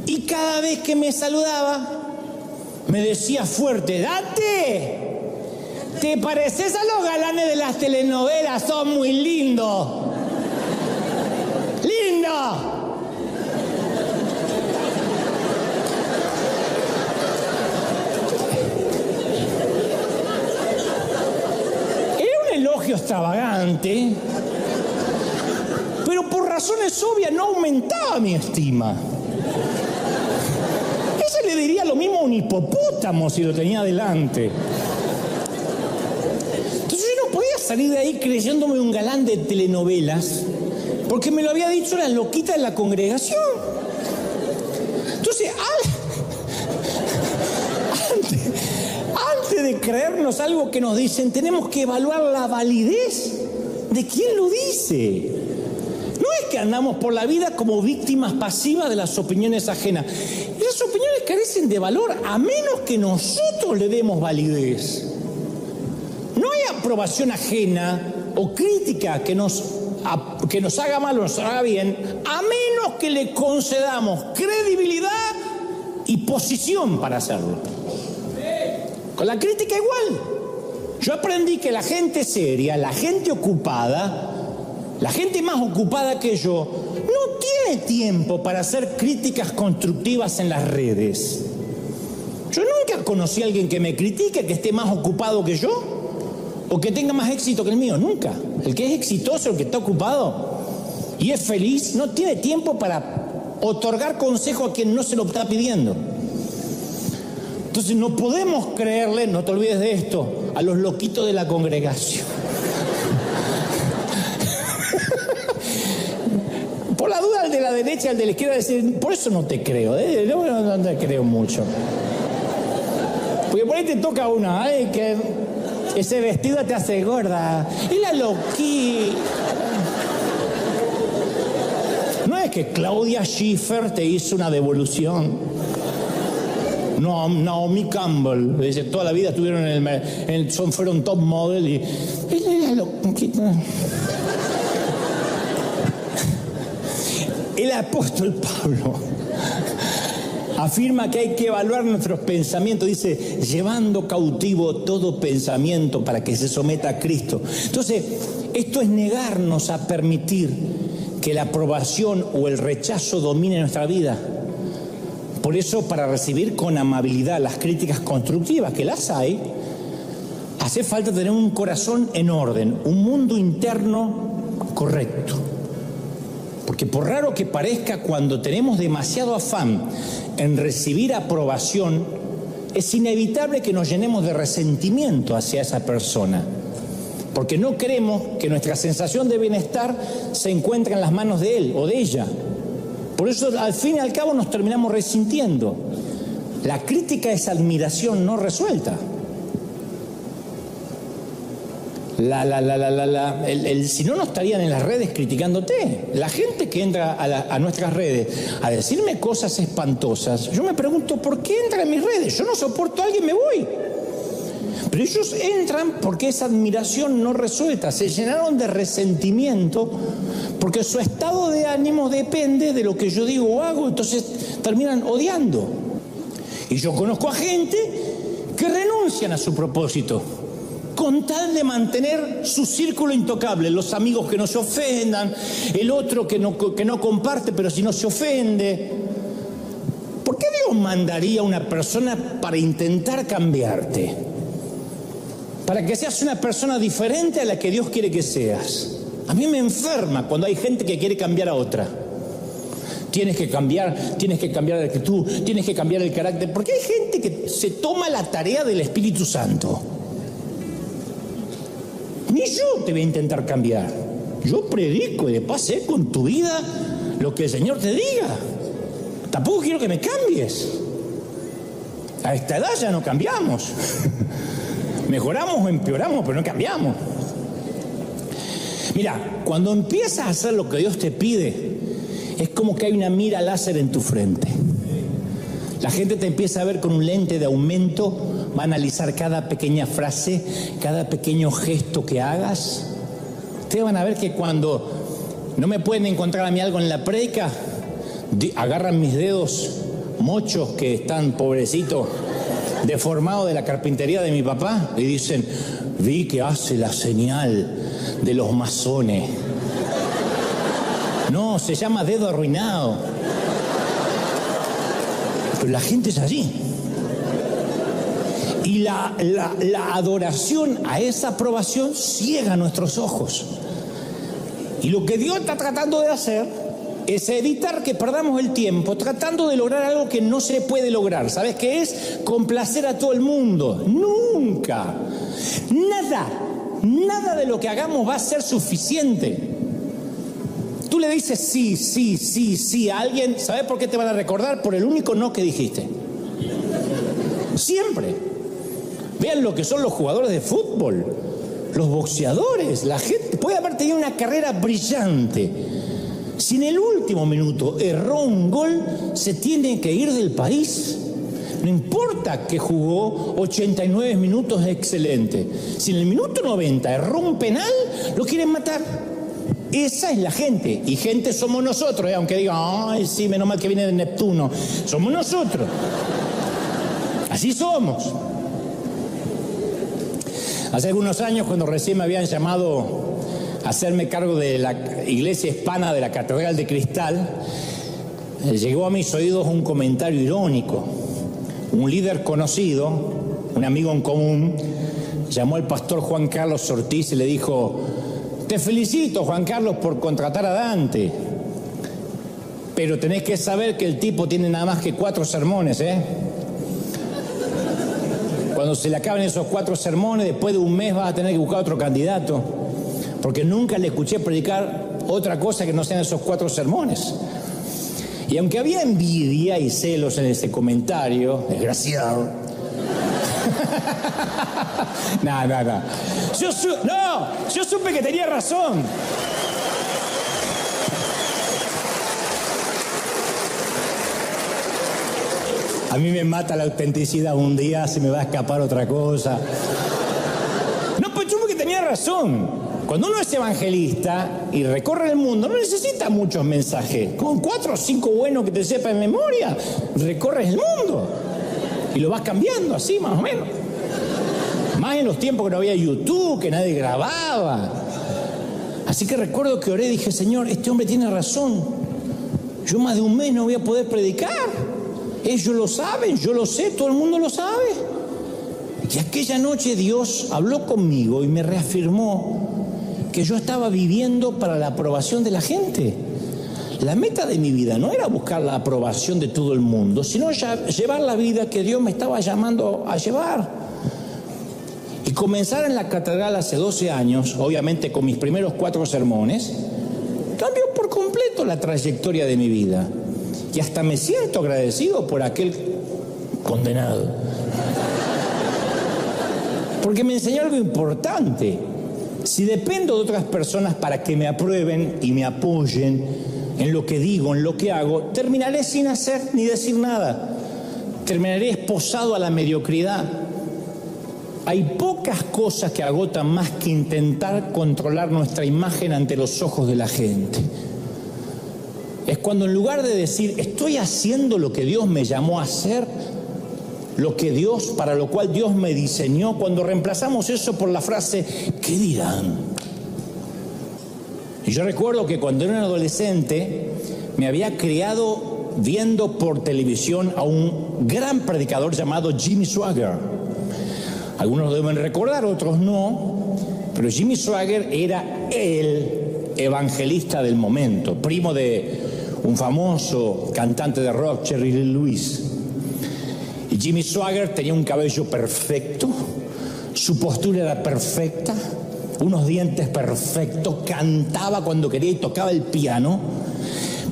Y cada vez que me saludaba, me decía fuerte, ¡Date! ¿Te pareces a los galanes de las telenovelas? ¡Son muy lindos! ¡Lindo! Elogio extravagante, pero por razones obvias no aumentaba mi estima. Ese le diría lo mismo a un hipopótamo si lo tenía delante. Entonces yo no podía salir de ahí creyéndome un galán de telenovelas, porque me lo había dicho la loquita de la congregación. Entonces, antes de creernos algo que nos dicen, tenemos que evaluar la validez de quién lo dice. No es que andamos por la vida como víctimas pasivas de las opiniones ajenas. Esas opiniones carecen de valor a menos que nosotros le demos validez. No hay aprobación ajena o crítica que nos haga mal o nos haga bien, a menos que le concedamos credibilidad y posición para hacerlo. Con la crítica igual. Yo aprendí que la gente seria, la gente ocupada, la gente más ocupada que yo, no tiene tiempo para hacer críticas constructivas en las redes. Yo nunca conocí a alguien que me critique, que esté más ocupado que yo, o que tenga más éxito que el mío, nunca. El que es exitoso, el que está ocupado y es feliz, no tiene tiempo para otorgar consejo a quien no se lo está pidiendo. Entonces no podemos creerle, no te olvides de esto, a los loquitos de la congregación. Por la duda, el de la derecha, el de la izquierda, decir, por eso no te creo, no te creo mucho. Porque por ahí te toca una, que ese vestido te hace gorda. Y la loquita. No es que Claudia Schiffer te hizo una devolución. No, Naomi Campbell, dice, toda la vida estuvieron fueron top model y el apóstol Pablo afirma que hay que evaluar nuestros pensamientos, dice, llevando cautivo todo pensamiento para que se someta a Cristo. Entonces, esto es negarnos a permitir que la aprobación o el rechazo domine nuestra vida. Por eso, para recibir con amabilidad las críticas constructivas, que las hay, hace falta tener un corazón en orden, un mundo interno correcto. Porque por raro que parezca, cuando tenemos demasiado afán en recibir aprobación, es inevitable que nos llenemos de resentimiento hacia esa persona. Porque no queremos que nuestra sensación de bienestar se encuentre en las manos de él o de ella. Por eso, al fin y al cabo, nos terminamos resintiendo. La crítica es admiración no resuelta. Si no, no estarían en las redes criticándote. La gente que entra a nuestras redes a decirme cosas espantosas, yo me pregunto, ¿por qué entra en mis redes? Yo no soporto a alguien, me voy. Pero ellos entran porque esa admiración no resuelta, se llenaron de resentimiento porque su estado de ánimo depende de lo que yo digo o hago, entonces terminan odiando. Y yo conozco a gente que renuncian a su propósito con tal de mantener su círculo intocable, los amigos que no se ofendan, el otro que no comparte pero si no se ofende. ¿Por qué Dios mandaría a una persona para intentar cambiarte? Para que seas una persona diferente a la que Dios quiere que seas. A mí me enferma cuando hay gente que quiere cambiar a otra. Tienes que cambiar la actitud, tienes que cambiar el carácter, porque hay gente que se toma la tarea del Espíritu Santo. Ni yo te voy a intentar cambiar. Yo predico y de paso con tu vida lo que el Señor te diga. Tampoco quiero que me cambies. A esta edad ya no cambiamos. Mejoramos o empeoramos, pero no cambiamos. Mira, cuando empiezas a hacer lo que Dios te pide, es como que hay una mira láser en tu frente. La gente te empieza a ver con un lente de aumento, va a analizar cada pequeña frase, cada pequeño gesto que hagas. Ustedes van a ver que cuando no me pueden encontrar a mí algo en la prédica, agarran mis dedos mochos que están, pobrecitos, deformados de la carpintería de mi papá, y dicen, vi que hace la señal de los masones. No, se llama dedo arruinado. Pero la gente es así. Y la adoración a esa aprobación ciega nuestros ojos. Y lo que Dios está tratando de hacer es evitar que perdamos el tiempo tratando de lograr algo que no se puede lograr. ¿Sabes qué es? Complacer a todo el mundo. Nunca. Nada de lo que hagamos va a ser suficiente. Tú le dices sí a alguien, ¿sabes por qué te van a recordar? Por el único no que dijiste. Siempre. Vean lo que son los jugadores de fútbol, los boxeadores, la gente puede haber tenido una carrera brillante. Si en el último minuto erró un gol, se tiene que ir del país. No importa que jugó 89 minutos excelente. Si en el minuto 90 erró un penal, lo quieren matar. Esa es la gente. Y gente somos nosotros, aunque digan, ay, sí, menos mal que viene de Neptuno. Somos nosotros. Así somos. Hace algunos años, cuando recién me habían llamado a hacerme cargo de la iglesia hispana de la Catedral de Cristal, llegó a mis oídos un comentario irónico. Un líder conocido, un amigo en común, llamó al pastor Juan Carlos Ortiz y le dijo, te felicito, Juan Carlos, por contratar a Dante, pero tenés que saber que el tipo tiene nada más que 4 sermones, ¿eh? Cuando se le acaben esos 4 sermones, después de un mes vas a tener que buscar otro candidato, porque nunca le escuché predicar otra cosa que no sean esos 4 sermones. Y aunque había envidia y celos en ese comentario, desgraciado. No. Yo supe que tenía razón. A mí me mata la autenticidad. Un día se me va a escapar otra cosa. No, pues yo supe que tenía razón. Cuando uno es evangelista y recorre el mundo, no necesita muchos mensajes. Con 4 o 5 buenos que te sepa en memoria, recorres el mundo. Y lo vas cambiando así, más o menos. Más en los tiempos que no había YouTube, que nadie grababa. Así que recuerdo que oré y dije, Señor, este hombre tiene razón. Yo más de un mes no voy a poder predicar. Ellos lo saben, yo lo sé, todo el mundo lo sabe. Y aquella noche Dios habló conmigo y me reafirmó que yo estaba viviendo para la aprobación de la gente. La meta de mi vida no era buscar la aprobación de todo el mundo, sino llevar la vida que Dios me estaba llamando a llevar. Y comenzar en la catedral hace 12 años, obviamente con mis primeros 4 sermones, cambió por completo la trayectoria de mi vida. Y hasta me siento agradecido por aquel condenado. Porque me enseñó algo importante. Si dependo de otras personas para que me aprueben y me apoyen en lo que digo, en lo que hago, terminaré sin hacer ni decir nada. Terminaré esposado a la mediocridad. Hay pocas cosas que agotan más que intentar controlar nuestra imagen ante los ojos de la gente. Es cuando en lugar de decir, estoy haciendo lo que Dios me llamó a hacer, para lo cual Dios me diseñó, cuando reemplazamos eso por la frase, ¿qué dirán? Y yo recuerdo que cuando era un adolescente me había criado viendo por televisión a un gran predicador llamado Jimmy Swaggart. Algunos lo deben recordar, otros no, pero Jimmy Swaggart era el evangelista del momento, primo de un famoso cantante de rock, Jerry Lee Lewis. Y Jimmy Swaggart tenía un cabello perfecto, su postura era perfecta, unos dientes perfectos, cantaba cuando quería y tocaba el piano,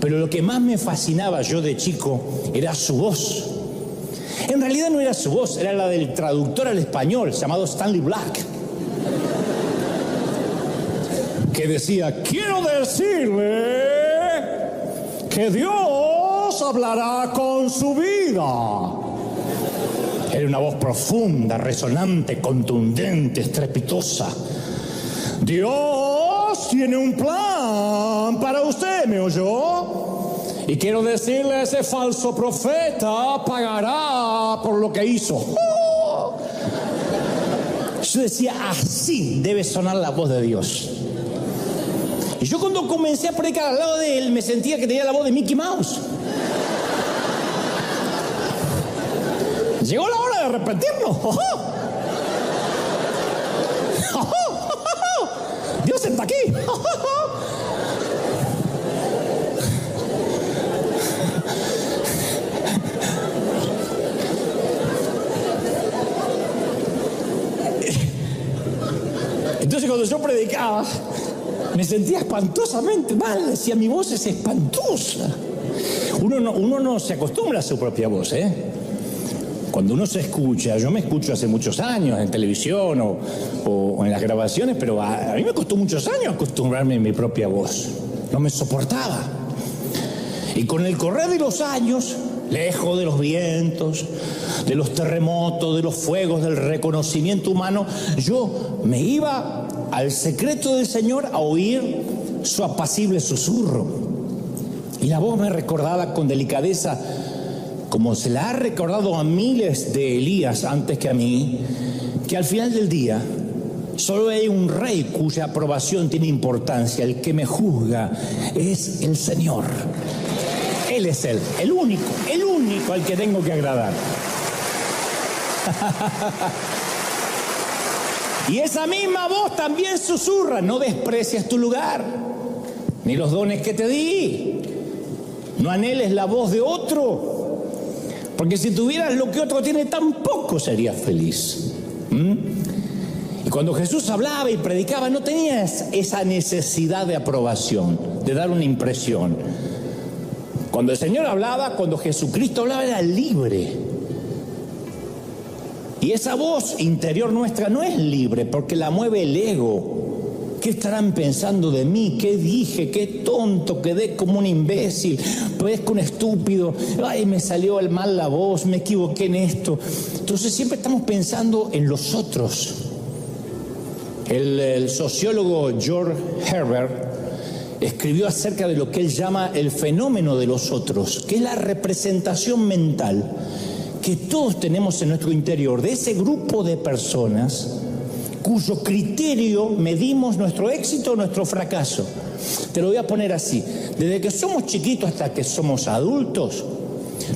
pero lo que más me fascinaba yo de chico era su voz. En realidad no era su voz, era la del traductor al español llamado Stanley Black, que decía, quiero decirle que Dios hablará con su vida. Era una voz profunda, resonante, contundente, estrepitosa. Dios tiene un plan para usted, ¿me oyó? Y quiero decirle, ese falso profeta pagará por lo que hizo. Yo decía, así debe sonar la voz de Dios. Y yo cuando comencé a predicar al lado de él, me sentía que tenía la voz de Mickey Mouse. Llegó la hora de repetirlo. Dios está aquí. Entonces cuando yo predicaba, me sentía espantosamente mal. Decía, mi voz es espantosa. Uno no se acostumbra a su propia voz, Cuando uno se escucha, yo me escucho hace muchos años en televisión o en las grabaciones, pero a mí me costó muchos años acostumbrarme a mi propia voz. No me soportaba. Y con el correr de los años, lejos de los vientos, de los terremotos, de los fuegos, del reconocimiento humano, yo me iba al secreto del Señor a oír su apacible susurro. Y la voz me recordaba con delicadeza, como se la ha recordado a miles de Elías antes que a mí, que al final del día solo hay un rey cuya aprobación tiene importancia. El que me juzga es el Señor. Él es el único al que tengo que agradar. Y esa misma voz también susurra, no desprecies tu lugar, ni los dones que te di. No anheles la voz de otro. Porque si tuvieras lo que otro tiene, tampoco serías feliz. Y cuando Jesús hablaba y predicaba, no tenías esa necesidad de aprobación, de dar una impresión. Cuando el Señor hablaba, cuando Jesucristo hablaba, era libre. Y esa voz interior nuestra no es libre, porque la mueve el ego. ¿Qué estarán pensando de mí? ¿Qué dije? ¿Qué tonto? Quedé como un imbécil, parezco un estúpido. Ay, me salió mal la voz, me equivoqué en esto. Entonces siempre estamos pensando en los otros. El sociólogo George Herbert escribió acerca de lo que él llama el fenómeno de los otros, que es la representación mental que todos tenemos en nuestro interior, de ese grupo de personas cuyo criterio medimos nuestro éxito o nuestro fracaso. Te lo voy a poner así. Desde que somos chiquitos hasta que somos adultos,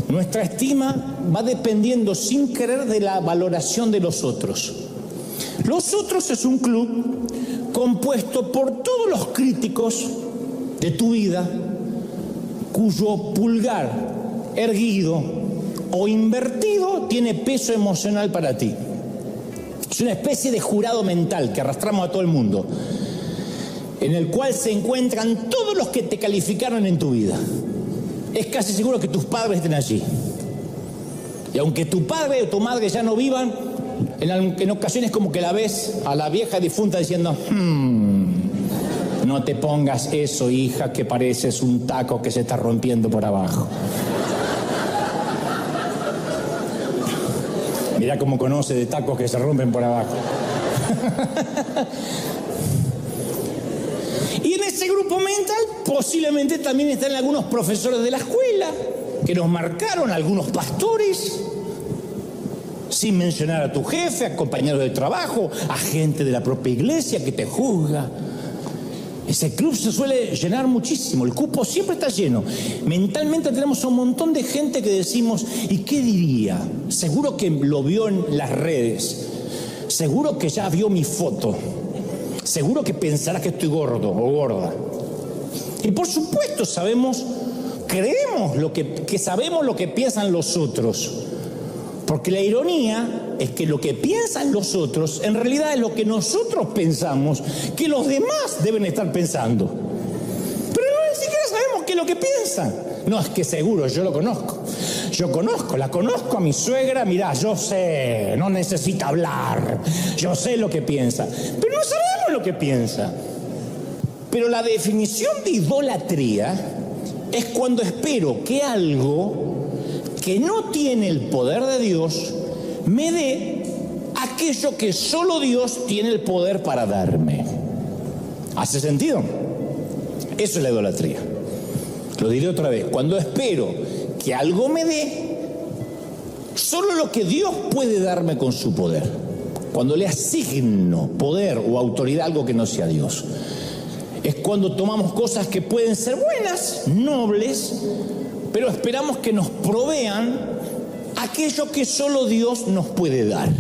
nuestra estima va dependiendo sin querer de la valoración de los otros. Los otros es un club compuesto por todos los críticos de tu vida cuyo pulgar erguido o invertido tiene peso emocional para ti. Es una especie de jurado mental que arrastramos a todo el mundo, en el cual se encuentran todos los que te calificaron en tu vida. Es casi seguro que tus padres estén allí. Y aunque tu padre o tu madre ya no vivan, En ocasiones como que la ves a la vieja difunta diciendo, no te pongas eso, hija, que pareces un taco que se está rompiendo por abajo. Mirá cómo conoce de tacos que se rompen por abajo. Y en ese grupo mental posiblemente también están algunos profesores de la escuela que nos marcaron, algunos pastores, sin mencionar a tu jefe, a compañeros de trabajo, a gente de la propia iglesia que te juzga. Ese club se suele llenar muchísimo, el cupo siempre está lleno. Mentalmente tenemos un montón de gente que decimos, ¿y qué diría? Seguro que lo vio en las redes, seguro que ya vio mi foto, seguro que pensará que estoy gordo o gorda. Y por supuesto creemos que sabemos lo que piensan los otros. Porque la ironía es que lo que piensan los otros en realidad es lo que nosotros pensamos que los demás deben estar pensando. Pero no, ni siquiera sabemos qué es lo que piensan. No, es que seguro, yo lo conozco. La conozco a mi suegra, mirá, yo sé, no necesita hablar. Yo sé lo que piensa. Pero no sabemos lo que piensa. Pero la definición de idolatría es cuando espero que algo que no tiene el poder de Dios me dé aquello que solo Dios tiene el poder para darme. ¿Hace sentido? Eso es la idolatría. Lo diré otra vez. Cuando espero que algo me dé solo lo que Dios puede darme con su poder. Cuando le asigno poder o autoridad a algo que no sea Dios. Es cuando tomamos cosas que pueden ser buenas, nobles, pero esperamos que nos provean aquello que solo Dios nos puede dar.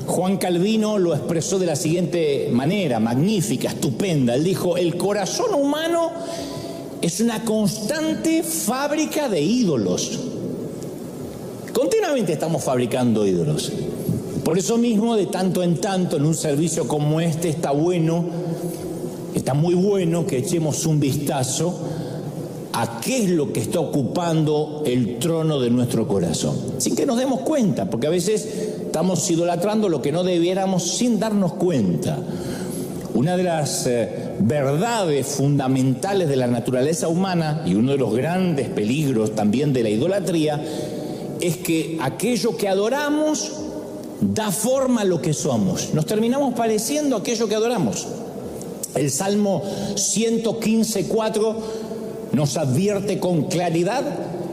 Juan Calvino lo expresó de la siguiente manera, magnífica, estupenda. Él dijo, el corazón humano es una constante fábrica de ídolos. Continuamente estamos fabricando ídolos. Por eso mismo, de tanto en tanto, en un servicio como este, está muy bueno que echemos un vistazo a qué es lo que está ocupando el trono de nuestro corazón, sin que nos demos cuenta, porque a veces estamos idolatrando lo que no debiéramos sin darnos cuenta. Una de las verdades fundamentales de la naturaleza humana y uno de los grandes peligros también de la idolatría es que aquello que adoramos da forma a lo que somos. Nos terminamos pareciendo a aquello que adoramos. El Salmo 115:4 nos advierte con claridad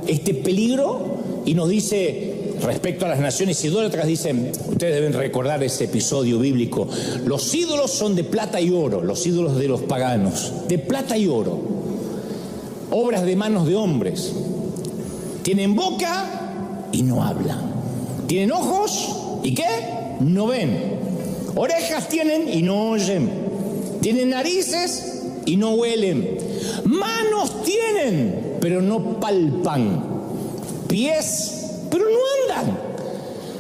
este peligro y nos dice, respecto a las naciones idólatras, dicen, ustedes deben recordar ese episodio bíblico, los ídolos son de plata y oro, los ídolos de los paganos, de plata y oro, obras de manos de hombres, tienen boca y no hablan, tienen ojos y ¿qué? No ven, orejas tienen y no oyen, tienen narices y no huelen, manos tienen, pero no palpan, pies, pero no andan,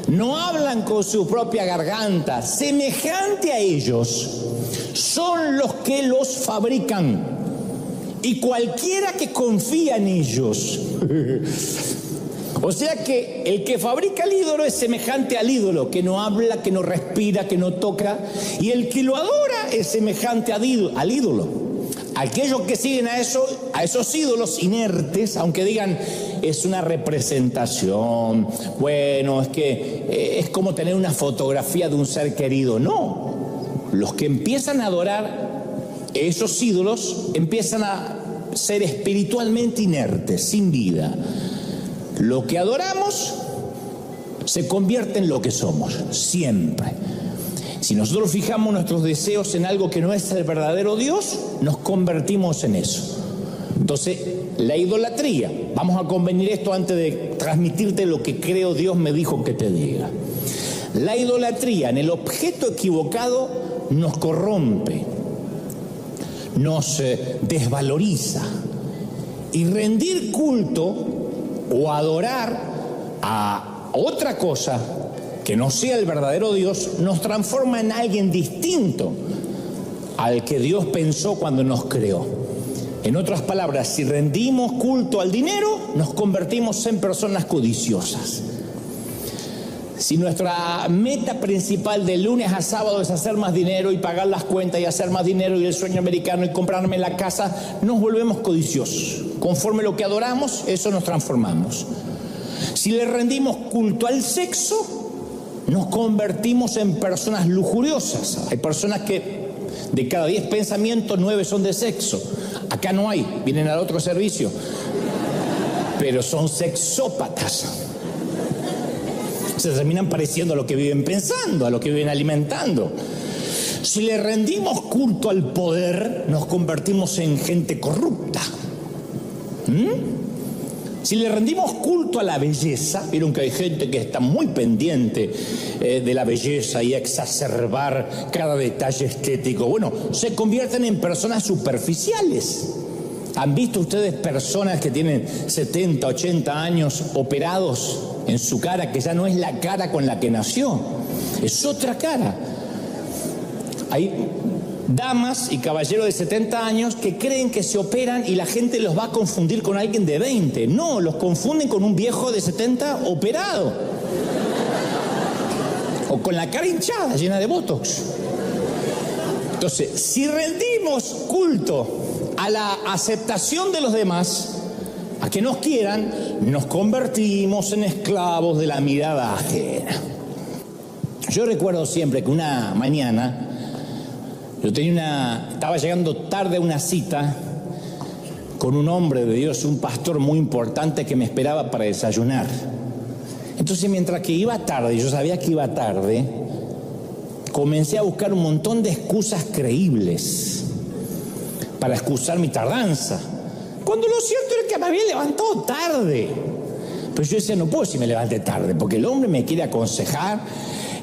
no hablan con su propia garganta, semejante a ellos son los que los fabrican, y cualquiera que confía en ellos. O sea que el que fabrica el ídolo es semejante al ídolo, que no habla, que no respira, que no toca, y el que lo adora es semejante al ídolo. Aquellos que siguen a esos ídolos inertes, aunque digan es una representación, bueno, es que es como tener una fotografía de un ser querido. No, los que empiezan a adorar esos ídolos empiezan a ser espiritualmente inertes, sin vida. Lo que adoramos se convierte en lo que somos, siempre. Si nosotros fijamos nuestros deseos en algo que no es el verdadero Dios, nos convertimos en eso. Entonces, la idolatría, vamos a convenir esto antes de transmitirte lo que creo Dios me dijo que te diga. La idolatría en el objeto equivocado nos corrompe, nos desvaloriza. Y rendir culto o adorar a otra cosa que no sea el verdadero Dios nos transforma en alguien distinto al que Dios pensó cuando nos creó. En otras palabras, si rendimos culto al dinero, nos convertimos en personas codiciosas. Si nuestra meta principal de lunes a sábado es hacer más dinero y pagar las cuentas y hacer más dinero y el sueño americano y comprarme la casa, nos volvemos codiciosos. Conforme lo que adoramos, eso nos transformamos. Si le rendimos culto al sexo, nos convertimos en personas lujuriosas. Hay personas que de cada 10 pensamientos, 9 son de sexo. Acá no hay, vienen al otro servicio. Pero son sexópatas. Se terminan pareciendo a lo que viven pensando, a lo que viven alimentando. Si le rendimos culto al poder, nos convertimos en gente corrupta. Si le rendimos culto a la belleza, vieron que hay gente que está muy pendiente de la belleza y exacerbar cada detalle estético. Bueno, se convierten en personas superficiales. ¿Han visto ustedes personas que tienen 70, 80 años operados en su cara, que ya no es la cara con la que nació, es otra cara? Hay damas y caballeros de 70 años que creen que se operan y la gente los va a confundir con alguien de 20. No, los confunden con un viejo de 70 operado. O con la cara hinchada, llena de botox. Entonces, si rendimos culto a la aceptación de los demás, a que nos quieran, nos convertimos en esclavos de la mirada ajena. Yo recuerdo siempre que una mañana estaba llegando tarde a una cita con un hombre de Dios, un pastor muy importante que me esperaba para desayunar. Entonces, mientras que iba tarde, y yo sabía que iba tarde, comencé a buscar un montón de excusas creíbles para excusar mi tardanza. Cuando lo cierto era que me había levantado tarde. Pero yo decía, no puedo si me levanté tarde, porque el hombre me quiere aconsejar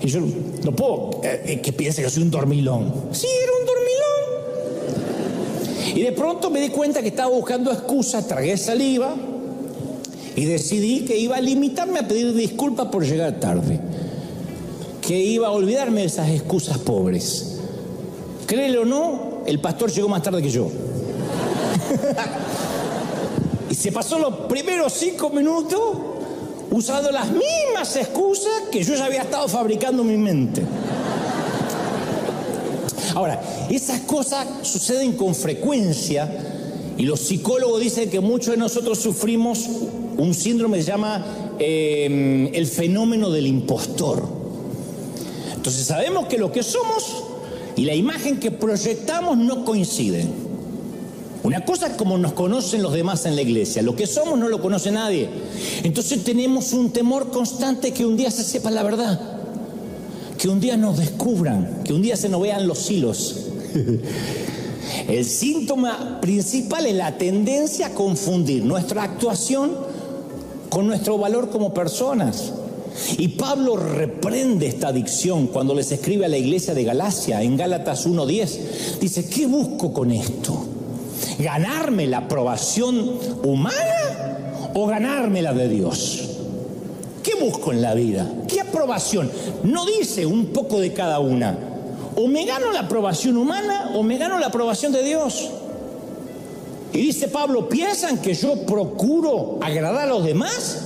y yo no puedo que piense que soy un dormilón. Sí, era un dormilón. Y de pronto me di cuenta que estaba buscando excusas, tragué saliva y decidí que iba a limitarme a pedir disculpas por llegar tarde. Que iba a olvidarme de esas excusas pobres. Créelo o no, el pastor llegó más tarde que yo. Y se pasó los primeros 5 minutos usando las mismas excusas que yo ya había estado fabricando en mi mente. Ahora, esas cosas suceden con frecuencia y los psicólogos dicen que muchos de nosotros sufrimos un síndrome que se llama el fenómeno del impostor. Entonces sabemos que lo que somos y la imagen que proyectamos no coinciden. Una cosa es como nos conocen los demás en la iglesia, lo que somos no lo conoce nadie. Entonces tenemos un temor constante que un día se sepa la verdad, que un día nos descubran, que un día se nos vean los hilos. El síntoma principal es la tendencia a confundir nuestra actuación con nuestro valor como personas. Y Pablo reprende esta adicción cuando les escribe a la iglesia de Galacia, en Gálatas 1:10. Dice, ¿qué busco con esto? ¿Ganarme la aprobación humana o ganarme la de Dios? ¿Qué busco en la vida? ¿Qué aprobación? No dice un poco de cada una. O me gano la aprobación humana o me gano la aprobación de Dios. Y dice Pablo, ¿piensan que yo procuro agradar a los demás?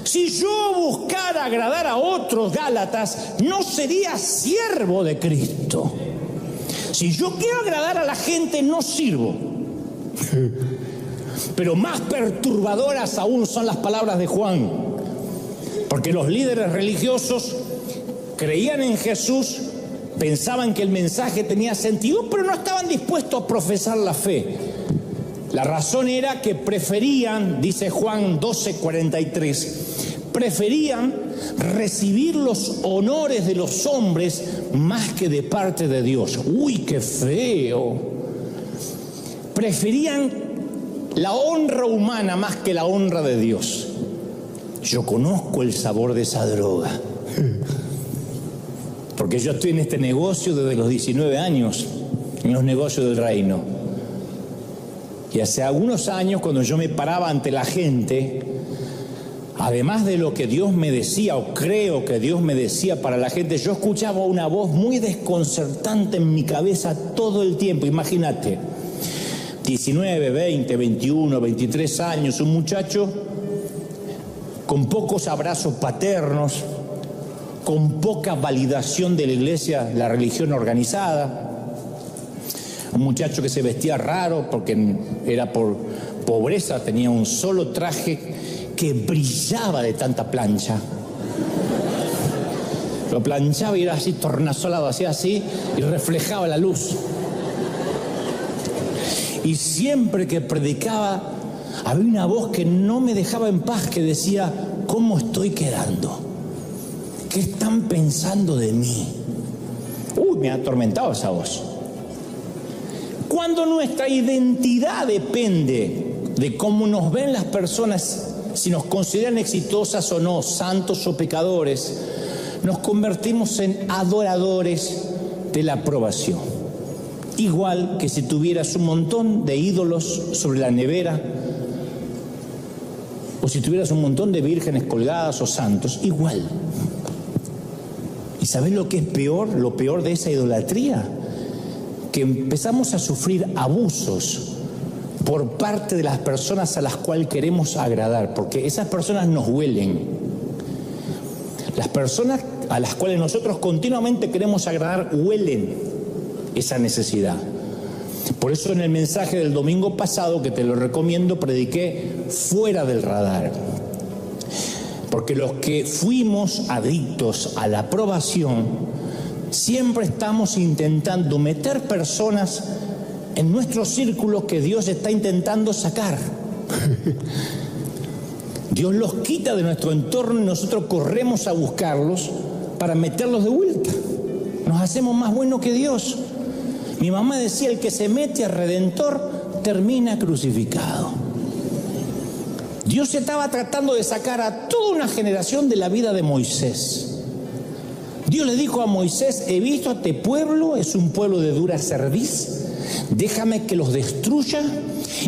Si yo buscara agradar a otros, Gálatas, no sería siervo de Cristo. Si yo quiero agradar a la gente, no sirvo. Pero más perturbadoras aún son las palabras de Juan, porque los líderes religiosos creían en Jesús, pensaban que el mensaje tenía sentido, pero no estaban dispuestos a profesar la fe. La razón era que preferían, dice Juan 12:43, preferían recibir los honores de los hombres más que de parte de Dios. ¡Uy, qué feo! Preferían la honra humana más que la honra de Dios. Yo conozco el sabor de esa droga, porque yo estoy en este negocio desde los 19 años, en los negocios del reino. Y hace algunos años, cuando yo me paraba ante la gente, además de lo que Dios me decía, o creo que Dios me decía para la gente, yo escuchaba una voz muy desconcertante en mi cabeza todo el tiempo. Imagínate, 19, 20, 21, 23 años, un muchacho con pocos abrazos paternos, con poca validación de la iglesia, la religión organizada. Un muchacho que se vestía raro porque era por pobreza, tenía un solo traje que brillaba de tanta plancha. Lo planchaba y era así tornasolado, hacía así y reflejaba la luz. Y siempre que predicaba había una voz que no me dejaba en paz, que decía: ¿cómo estoy quedando? ¿Qué están pensando de mí? Me ha atormentado esa voz. Cuando nuestra identidad depende de cómo nos ven las personas, si nos consideran exitosas o no, santos o pecadores, nos convertimos en adoradores de la aprobación. Igual que si tuvieras un montón de ídolos sobre la nevera, o si tuvieras un montón de vírgenes colgadas o santos, igual. ¿Y sabés lo que es peor? Lo peor de esa idolatría, que empezamos a sufrir abusos por parte de las personas a las cuales queremos agradar, porque esas personas nos huelen. Las personas a las cuales nosotros continuamente queremos agradar huelen esa necesidad. Por eso en el mensaje del domingo pasado, que te lo recomiendo, prediqué fuera del radar. Porque los que fuimos adictos a la aprobación, siempre estamos intentando meter personas en nuestro círculo que Dios está intentando sacar. Dios los quita de nuestro entorno y nosotros corremos a buscarlos para meterlos de vuelta. Nos hacemos más buenos que Dios. Mi mamá decía: el que se mete al Redentor termina crucificado. Dios estaba tratando de sacar a toda una generación de la vida de Moisés. Dios le dijo a Moisés: he visto a este pueblo, es un pueblo de dura cerviz, déjame que los destruya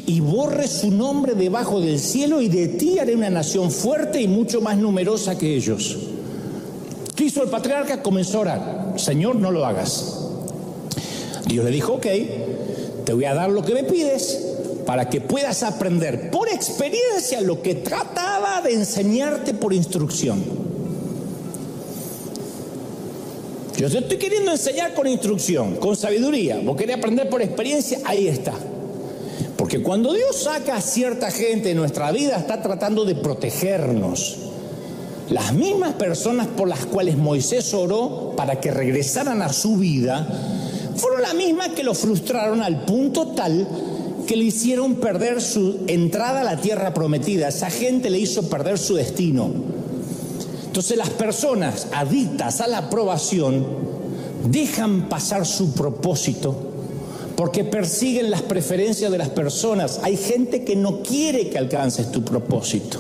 y borre su nombre debajo del cielo, y de ti haré una nación fuerte y mucho más numerosa que ellos. ¿Qué hizo el patriarca? Comenzó a orar: Señor, no lo hagas. Dios le dijo: ok, te voy a dar lo que me pides para que puedas aprender por experiencia lo que trataba de enseñarte por instrucción. Yo te estoy queriendo enseñar con instrucción, con sabiduría. Vos querés aprender por experiencia, ahí está. Porque cuando Dios saca a cierta gente de nuestra vida, está tratando de protegernos. Las mismas personas por las cuales Moisés oró para que regresaran a su vida, fueron las mismas que lo frustraron al punto tal que le hicieron perder su entrada a la tierra prometida. Esa gente le hizo perder su destino. Entonces las personas adictas a la aprobación dejan pasar su propósito porque persiguen las preferencias de las personas. Hay gente que no quiere que alcances tu propósito.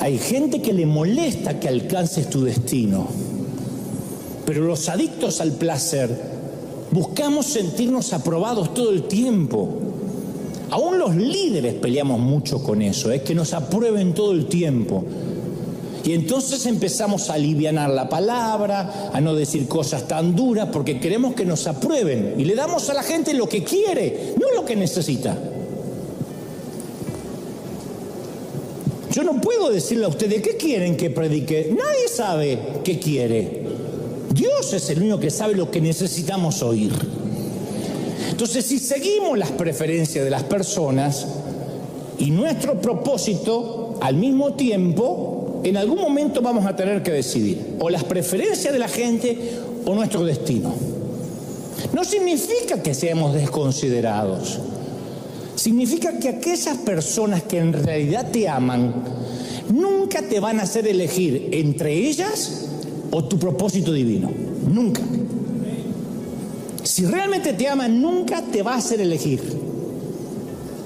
Hay gente que le molesta que alcances tu destino. Pero los adictos al placer buscamos sentirnos aprobados todo el tiempo. Aún los líderes peleamos mucho con eso, que nos aprueben todo el tiempo. Y entonces empezamos a alivianar la palabra, a no decir cosas tan duras, porque queremos que nos aprueben. Y le damos a la gente lo que quiere, no lo que necesita. Yo no puedo decirle a ustedes qué quieren que predique. Nadie sabe qué quiere. Dios es el único que sabe lo que necesitamos oír. Entonces, si seguimos las preferencias de las personas y nuestro propósito al mismo tiempo, en algún momento vamos a tener que decidir o las preferencias de la gente o nuestro destino. No significa que seamos desconsiderados. Significa que aquellas personas que en realidad te aman nunca te van a hacer elegir entre ellas o tu propósito divino. Nunca. Si realmente te aman, nunca te va a hacer elegir.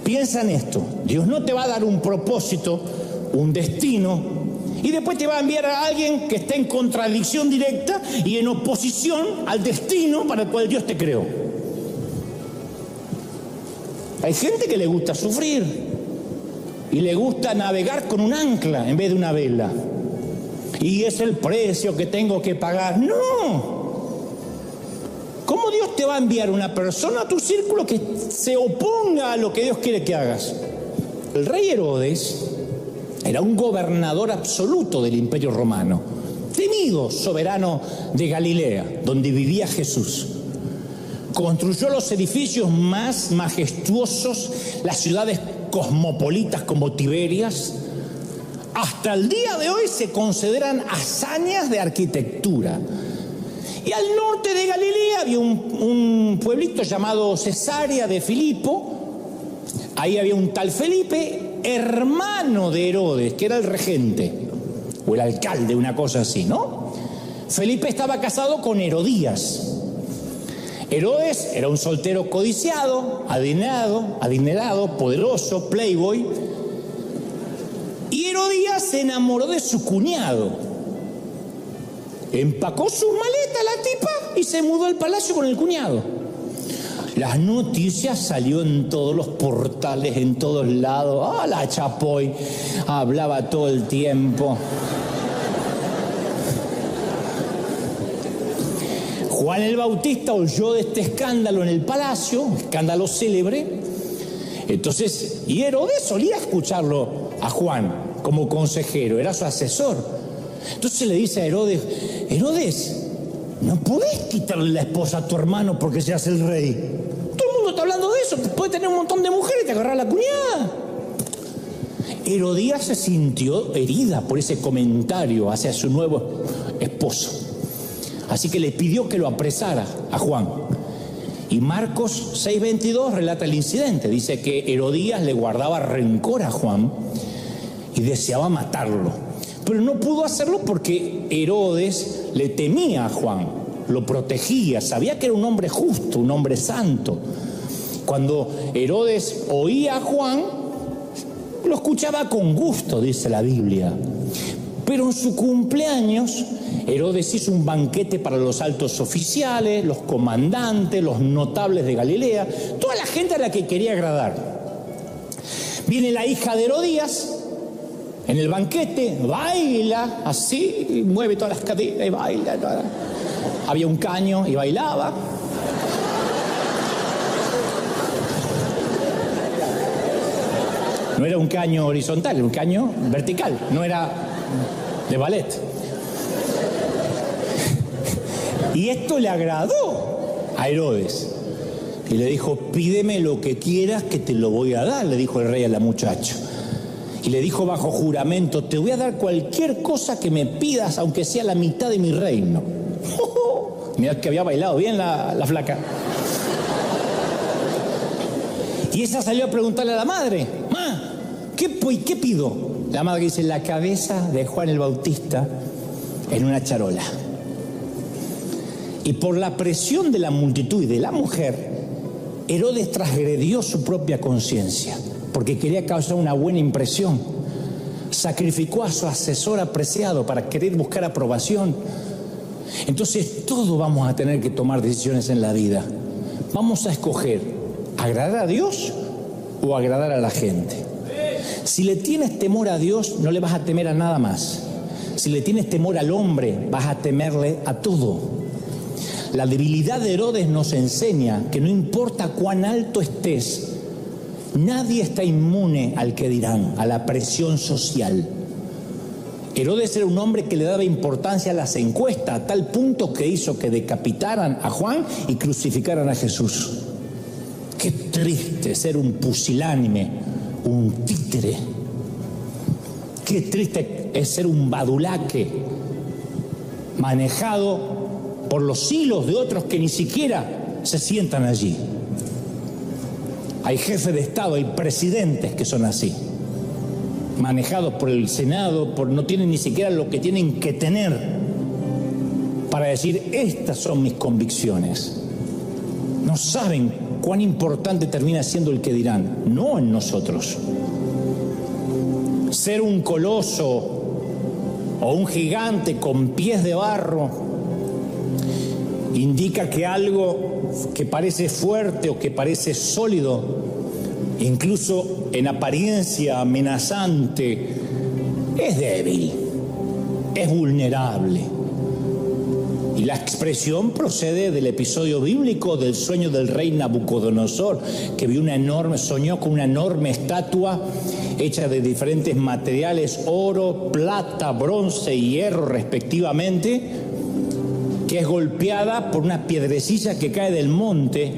Piensa en esto. Dios no te va a dar un propósito, un destino, y después te va a enviar a alguien que esté en contradicción directa y en oposición al destino para el cual Dios te creó. Hay gente que le gusta sufrir y le gusta navegar con un ancla en vez de una vela. Y es el precio que tengo que pagar. ¡No! ¿Cómo Dios te va a enviar una persona a tu círculo que se oponga a lo que Dios quiere que hagas? El rey Herodes era un gobernador absoluto del Imperio Romano. temido soberano de Galilea, donde vivía Jesús. Construyó los edificios más majestuosos, las ciudades cosmopolitas como Tiberias. Hasta el día de hoy se consideran hazañas de arquitectura. Y al norte de Galilea había un pueblito llamado Cesarea de Filipo. Ahí había un tal Felipe, hermano de Herodes, que era el regente, o el alcalde, una cosa así, ¿no? Felipe estaba casado con Herodías. Herodes era un soltero codiciado, adinerado, poderoso, playboy. Y Herodías se enamoró de su cuñado. Empacó sus maletas la tipa y se mudó al palacio con el cuñado. Las noticias salió en todos los portales, en todos lados. Ah, la Chapoy hablaba todo el tiempo. Juan el Bautista oyó de este escándalo en el palacio, escándalo célebre. Entonces, y Herodes solía escucharlo a Juan como consejero, era su asesor. Entonces le dice a Herodes: Herodes, no podés quitarle la esposa a tu hermano porque seas el rey. Todo el mundo está hablando de eso, puede tener un montón de mujeres y te agarrar la cuñada. Herodías se sintió herida por ese comentario hacia su nuevo esposo. Así que le pidió que lo apresara a Juan. Y Marcos 6:22 relata el incidente. Dice que Herodías le guardaba rencor a Juan y deseaba matarlo. Pero no pudo hacerlo porque Herodes le temía a Juan, lo protegía, sabía que era un hombre justo, un hombre santo. Cuando Herodes oía a Juan, lo escuchaba con gusto, dice la Biblia. Pero en su cumpleaños, Herodes hizo un banquete para los altos oficiales, los comandantes, los notables de Galilea, toda la gente a la que quería agradar. Viene la hija de Herodías en el banquete, baila así, mueve todas las caderas y baila. Había un caño y bailaba. No era un caño horizontal, era un caño vertical, no era de ballet. Y esto le agradó a Herodes. Y le dijo: pídeme lo que quieras que te lo voy a dar, le dijo el rey a la muchacha. Y le dijo bajo juramento: te voy a dar cualquier cosa que me pidas, aunque sea la mitad de mi reino. Mirá que había bailado bien la flaca. Y esa salió a preguntarle a la madre: ma, ¿qué pido? La madre dice: la cabeza de Juan el Bautista en una charola. Y por la presión de la multitud y de la mujer, Herodes transgredió su propia conciencia, porque quería causar una buena impresión. Sacrificó a su asesor apreciado para querer buscar aprobación. Entonces todos vamos a tener que tomar decisiones en la vida. Vamos a escoger agradar a Dios o agradar a la gente. Si le tienes temor a Dios, no le vas a temer a nada más. Si le tienes temor al hombre, vas a temerle a todo. La debilidad de Herodes nos enseña que no importa cuán alto estés, nadie está inmune al que dirán, a la presión social. Herodes era un hombre que le daba importancia a las encuestas, a tal punto que hizo que decapitaran a Juan y crucificaran a Jesús. Qué triste ser un pusilánime, un títere. Qué triste es ser un badulaque, manejado por los hilos de otros que ni siquiera se sientan allí. Hay jefes de Estado, hay presidentes que son así, manejados por el Senado, no tienen ni siquiera lo que tienen que tener para decir: estas son mis convicciones. No saben cuán importante termina siendo el que dirán, no en nosotros. Ser un coloso o un gigante con pies de barro indica que algo que parece fuerte o que parece sólido, incluso en apariencia amenazante, es débil, es vulnerable. Y la expresión procede del episodio bíblico del sueño del rey Nabucodonosor, que soñó con una enorme estatua hecha de diferentes materiales, oro, plata, bronce y hierro respectivamente, que es golpeada por una piedrecilla que cae del monte,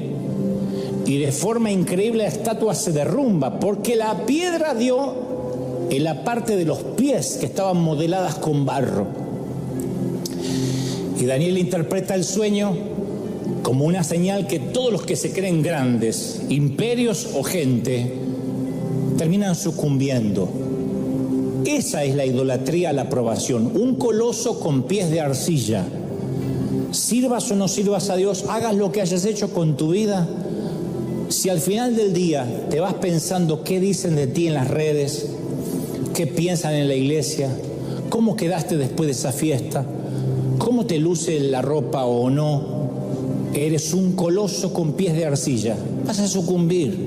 y de forma increíble la estatua se derrumba, porque la piedra dio en la parte de los pies que estaban modeladas con barro. Y Daniel interpreta el sueño como una señal que todos los que se creen grandes, imperios o gente, terminan sucumbiendo. Esa es la idolatría a la aprobación, un coloso con pies de arcilla. Sirvas o no sirvas a Dios, hagas lo que hayas hecho con tu vida, si al final del día te vas pensando qué dicen de ti en las redes, qué piensan en la iglesia, cómo quedaste después de esa fiesta, cómo te luce la ropa o no, eres un coloso con pies de arcilla, vas a sucumbir,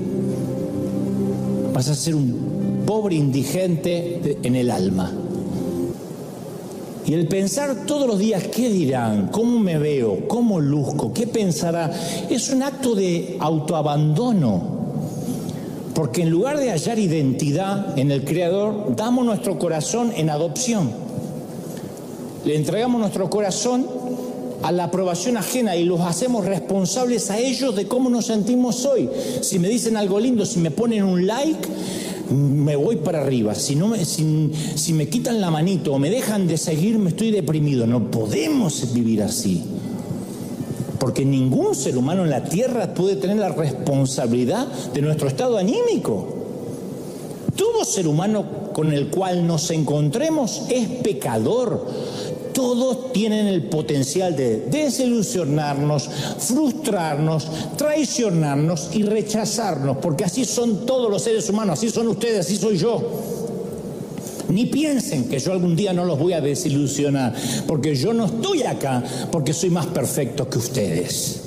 vas a ser un pobre indigente en el alma. Y el pensar todos los días, ¿qué dirán? ¿Cómo me veo? ¿Cómo luzco? ¿Qué pensará? Es un acto de autoabandono. Porque en lugar de hallar identidad en el Creador, damos nuestro corazón en adopción. Le entregamos nuestro corazón a la aprobación ajena y los hacemos responsables a ellos de cómo nos sentimos hoy. Si me dicen algo lindo, si me ponen un like, me voy para arriba. Si me quitan la manito o me dejan de seguir, me estoy deprimido. No podemos vivir así. Porque ningún ser humano en la tierra puede tener la responsabilidad de nuestro estado anímico. Todo ser humano con el cual nos encontremos es pecador. Todos tienen el potencial de desilusionarnos, frustrarnos, traicionarnos y rechazarnos, porque así son todos los seres humanos, así son ustedes, así soy yo. Ni piensen que yo algún día no los voy a desilusionar, porque yo no estoy acá porque soy más perfecto que ustedes.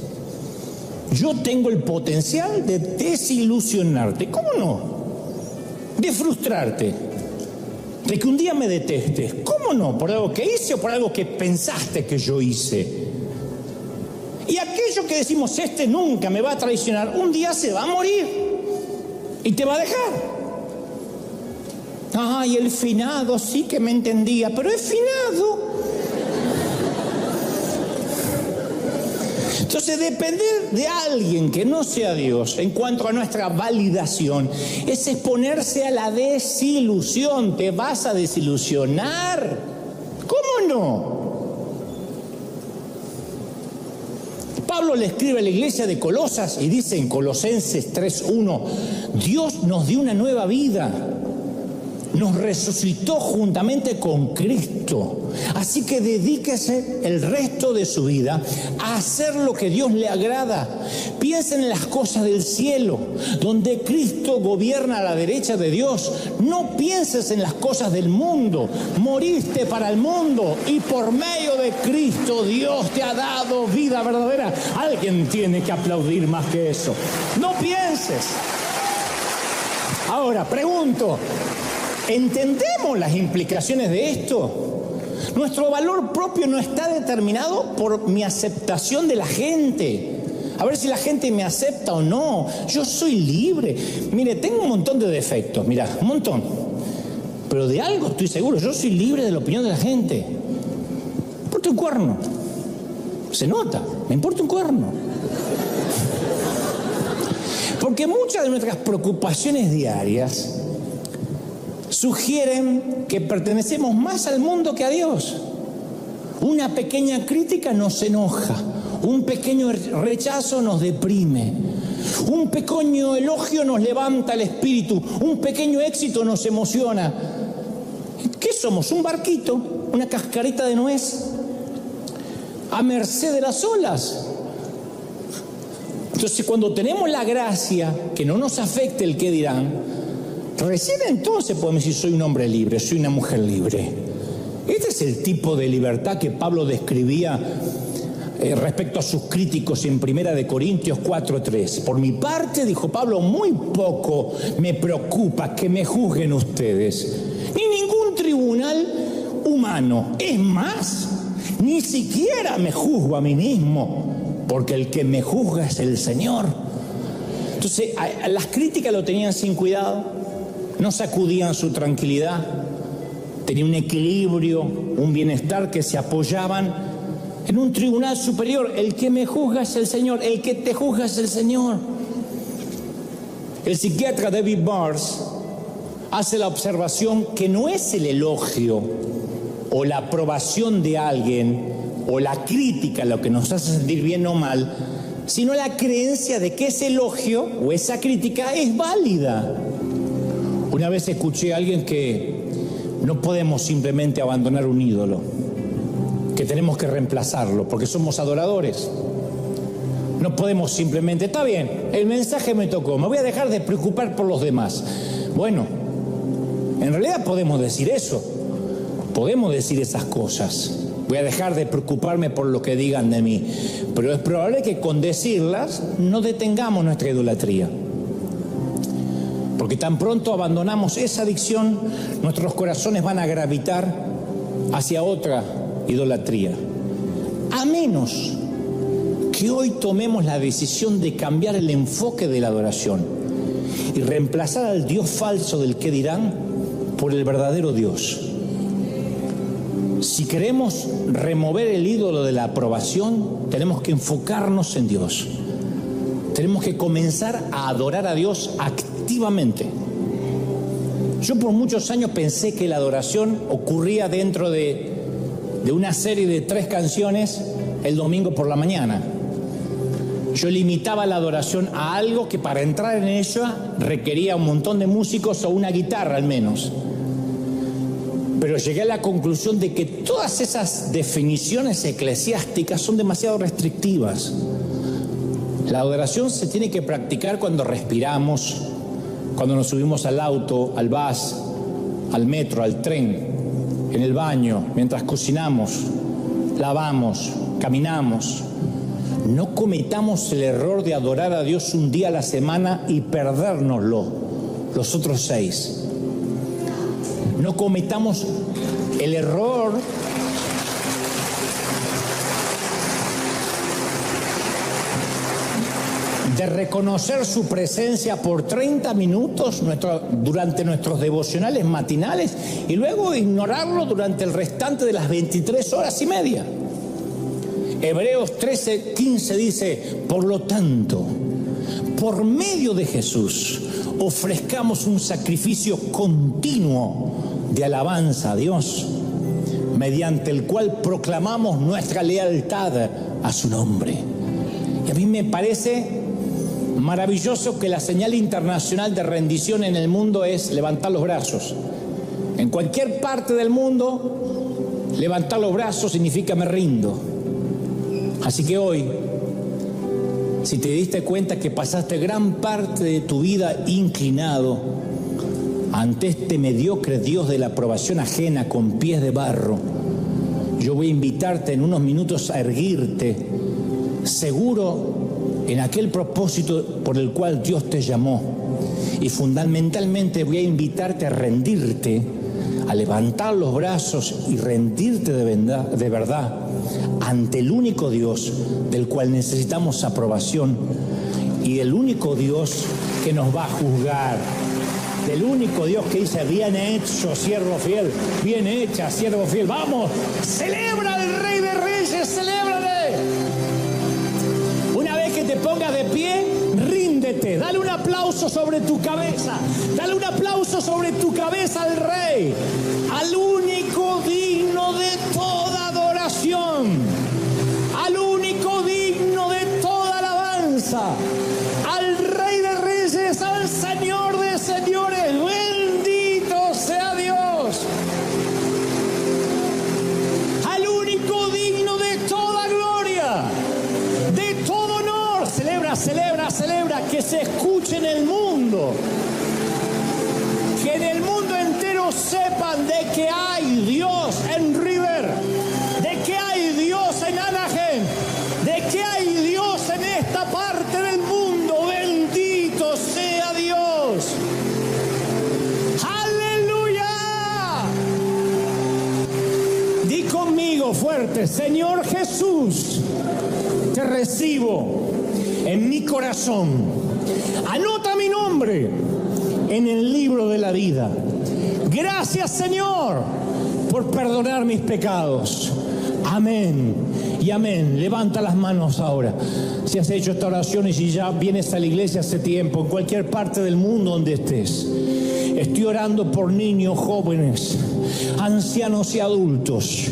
Yo tengo el potencial de desilusionarte, ¿cómo no? De frustrarte. De que un día me detestes, ¿cómo no? ¿Por algo que hice o por algo que pensaste que yo hice? Y aquello que decimos, este nunca me va a traicionar, un día se va a morir y te va a dejar. Ay, el finado sí que me entendía, pero es finado. Entonces, depender de alguien que no sea Dios en cuanto a nuestra validación es exponerse a la desilusión. Te vas a desilusionar. ¿Cómo no? Pablo le escribe a la iglesia de Colosas y dice en Colosenses 3:1, Dios nos dio una nueva vida. Nos resucitó juntamente con Cristo. Así que dedíquese el resto de su vida a hacer lo que Dios le agrada. Piensen en las cosas del cielo, donde Cristo gobierna a la derecha de Dios. No pienses en las cosas del mundo. Moriste para el mundo y por medio de Cristo Dios te ha dado vida verdadera. Alguien tiene que aplaudir más que eso. No pienses. Ahora, pregunto, ¿entendemos las implicaciones de esto? Nuestro valor propio no está determinado por mi aceptación de la gente. A ver si la gente me acepta o no. Yo soy libre. Mire, tengo un montón de defectos, mira, un montón. Pero de algo estoy seguro, yo soy libre de la opinión de la gente. Me importa un cuerno. Se nota, me importa un cuerno. Porque muchas de nuestras preocupaciones diarias sugieren que pertenecemos más al mundo que a Dios. Una pequeña crítica nos enoja, un pequeño rechazo nos deprime, un pequeño elogio nos levanta el espíritu, un pequeño éxito nos emociona. ¿Qué somos? Un barquito, una cascarita de nuez, a merced de las olas. Entonces, cuando tenemos la gracia, que no nos afecte el qué dirán, recién entonces podemos decir, soy un hombre libre, soy una mujer libre. Este es el tipo de libertad que Pablo describía respecto a sus críticos en 1 Corintios 4:3. Por mi parte, dijo Pablo, muy poco me preocupa que me juzguen ustedes, ni ningún tribunal humano. Es más, Ni siquiera me juzgo a mí mismo, porque el que me juzga es el Señor. Entonces, las críticas lo tenían sin cuidado, no sacudían su tranquilidad, tenía un equilibrio, un bienestar que se apoyaban en un tribunal superior. El que me juzga es el Señor, el que te juzga es el Señor. El psiquiatra David Barnes hace la observación que no es el elogio o la aprobación de alguien o la crítica lo que nos hace sentir bien o mal, sino la creencia de que ese elogio o esa crítica es válida. Una vez escuché a alguien que no podemos simplemente abandonar un ídolo, que tenemos que reemplazarlo porque somos adoradores. No podemos simplemente, está bien, el mensaje me tocó, me voy a dejar de preocupar por los demás. Bueno, en realidad podemos decir eso, podemos decir esas cosas. Voy a dejar de preocuparme por lo que digan de mí. Pero es probable que con decirlas no detengamos nuestra idolatría. Porque tan pronto abandonamos esa adicción, nuestros corazones van a gravitar hacia otra idolatría. A menos que hoy tomemos la decisión de cambiar el enfoque de la adoración y reemplazar al Dios falso del qué dirán por el verdadero Dios. Si queremos remover el ídolo de la aprobación, tenemos que enfocarnos en Dios. Tenemos que comenzar a adorar a Dios activamente. Yo por muchos años pensé que la adoración ocurría dentro de una serie de 3 canciones el domingo por la mañana. Yo limitaba la adoración a algo que para entrar en ella requería un montón de músicos o una guitarra al menos. Pero llegué a la conclusión de que todas esas definiciones eclesiásticas son demasiado restrictivas. La adoración se tiene que practicar cuando respiramos, cuando nos subimos al auto, al bus, al metro, al tren, en el baño, mientras cocinamos, lavamos, caminamos. No cometamos el error de adorar a Dios un día a la semana y perdérnoslo los otros 6. No cometamos el error de reconocer su presencia por 30 minutos durante nuestros devocionales matinales y luego ignorarlo durante el restante de las 23 horas y media. Hebreos 13:15 dice: por lo tanto, por medio de Jesús, ofrezcamos un sacrificio continuo de alabanza a Dios, mediante el cual proclamamos nuestra lealtad a su nombre. Y a mí me parece maravilloso que la señal internacional de rendición en el mundo es levantar los brazos. En cualquier parte del mundo, levantar los brazos significa me rindo. Así que hoy, si te diste cuenta que pasaste gran parte de tu vida inclinado ante este mediocre Dios de la aprobación ajena con pies de barro, yo voy a invitarte en unos minutos a erguirte, seguro en aquel propósito por el cual Dios te llamó. Y fundamentalmente voy a invitarte a rendirte, a levantar los brazos y rendirte de verdad ante el único Dios del cual necesitamos aprobación y el único Dios que nos va a juzgar. Del único Dios que dice: bien hecho, siervo fiel, bien hecha, siervo fiel. Vamos, celebra al Rey de Reyes, celébrale. Una vez que te pongas de pie, ríndete, dale un aplauso sobre tu cabeza, dale un aplauso sobre tu cabeza al Rey, al único digno de toda adoración, al único digno de toda alabanza, al Rey de Reyes, al Señor de señores. Bendito sea Dios, al único digno de toda gloria, de todo honor. Celebra, celebra, celebra, que se escuche en el mundo, que en el mundo entero sepan de que hay Dios en River, de que hay Dios en Anaheim, de que hay Dios en esta parte del mundo. Bendito sea Dios. ¡Aleluya! Di conmigo fuerte. fuerte. Señor Jesús, te recibo en mi corazón. Anota mi nombre en el libro de la vida. Gracias, Señor, por perdonar mis pecados. Amén y amén. Levanta las manos ahora. Si has hecho esta oración y si ya vienes a la iglesia hace tiempo, en cualquier parte del mundo donde estés, estoy orando por niños, jóvenes, ancianos y adultos,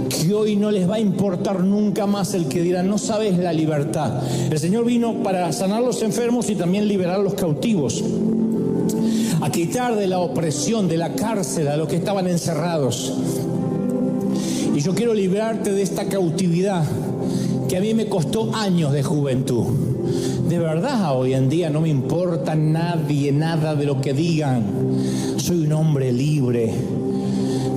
que hoy no les va a importar nunca más el que dirán, no sabes la libertad. El Señor vino para sanar los enfermos y también liberar a los cautivos, a quitar de la opresión, de la cárcel a los que estaban encerrados. Y yo quiero librarte de esta cautividad que a mí me costó años de juventud. De verdad, hoy en día no me importa nadie, nada de lo que digan. Soy un hombre libre.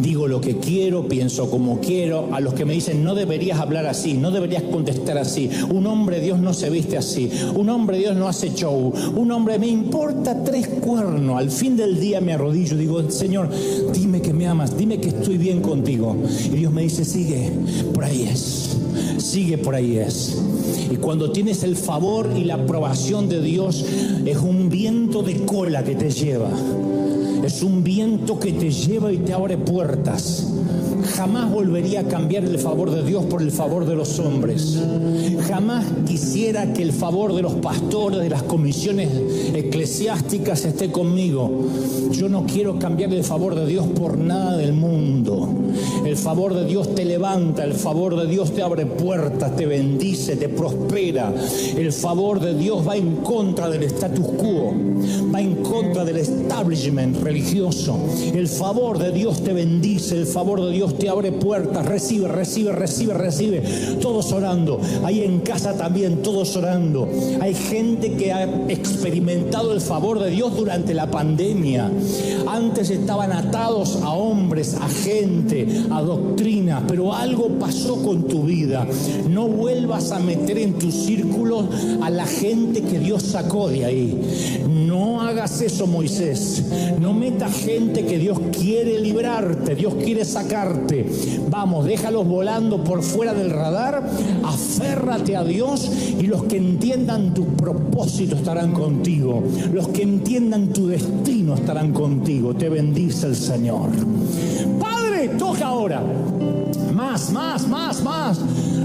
Digo lo que quiero, pienso como quiero. A los que me dicen, no deberías hablar así, no deberías contestar así. Un hombre de Dios no se viste así. Un hombre de Dios no hace show. Un hombre, me importa 3 cuernos. Al fin del día me arrodillo y digo, Señor, dime que me amas, dime que estoy bien contigo. Y Dios me dice, sigue, por ahí es. Sigue, por ahí es. Y cuando tienes el favor y la aprobación de Dios, es un viento de cola que te lleva. Es un viento que te lleva y te abre puertas. Jamás volvería a cambiar el favor de Dios por el favor de los hombres. Jamás quisiera que el favor de los pastores, de las comisiones eclesiásticas esté conmigo. Yo no quiero cambiar el favor de Dios por nada del mundo. El favor de Dios te levanta, el favor de Dios te abre puertas, te bendice, te prospera. El favor de Dios va en contra del status quo, va en contra del establishment religioso. El favor de Dios te bendice, el favor de Dios te abre puertas. Recibe, recibe, recibe, recibe. Todos orando. Ahí en casa también, todos orando. Hay gente que ha experimentado el favor de Dios durante la pandemia. Antes estaban atados a hombres, a gente, a doctrina, pero algo pasó con tu vida. No vuelvas a meter en tu círculo a la gente que Dios sacó de ahí. No hagas eso, Moisés. No metas gente que Dios quiere librarte, Dios quiere sacarte. Vamos, déjalos volando por fuera del radar, aférrate a Dios y los que entiendan tu propósito estarán contigo. Los que entiendan tu destino estarán contigo. Te bendice el Señor. Padre, toca ahora. Más.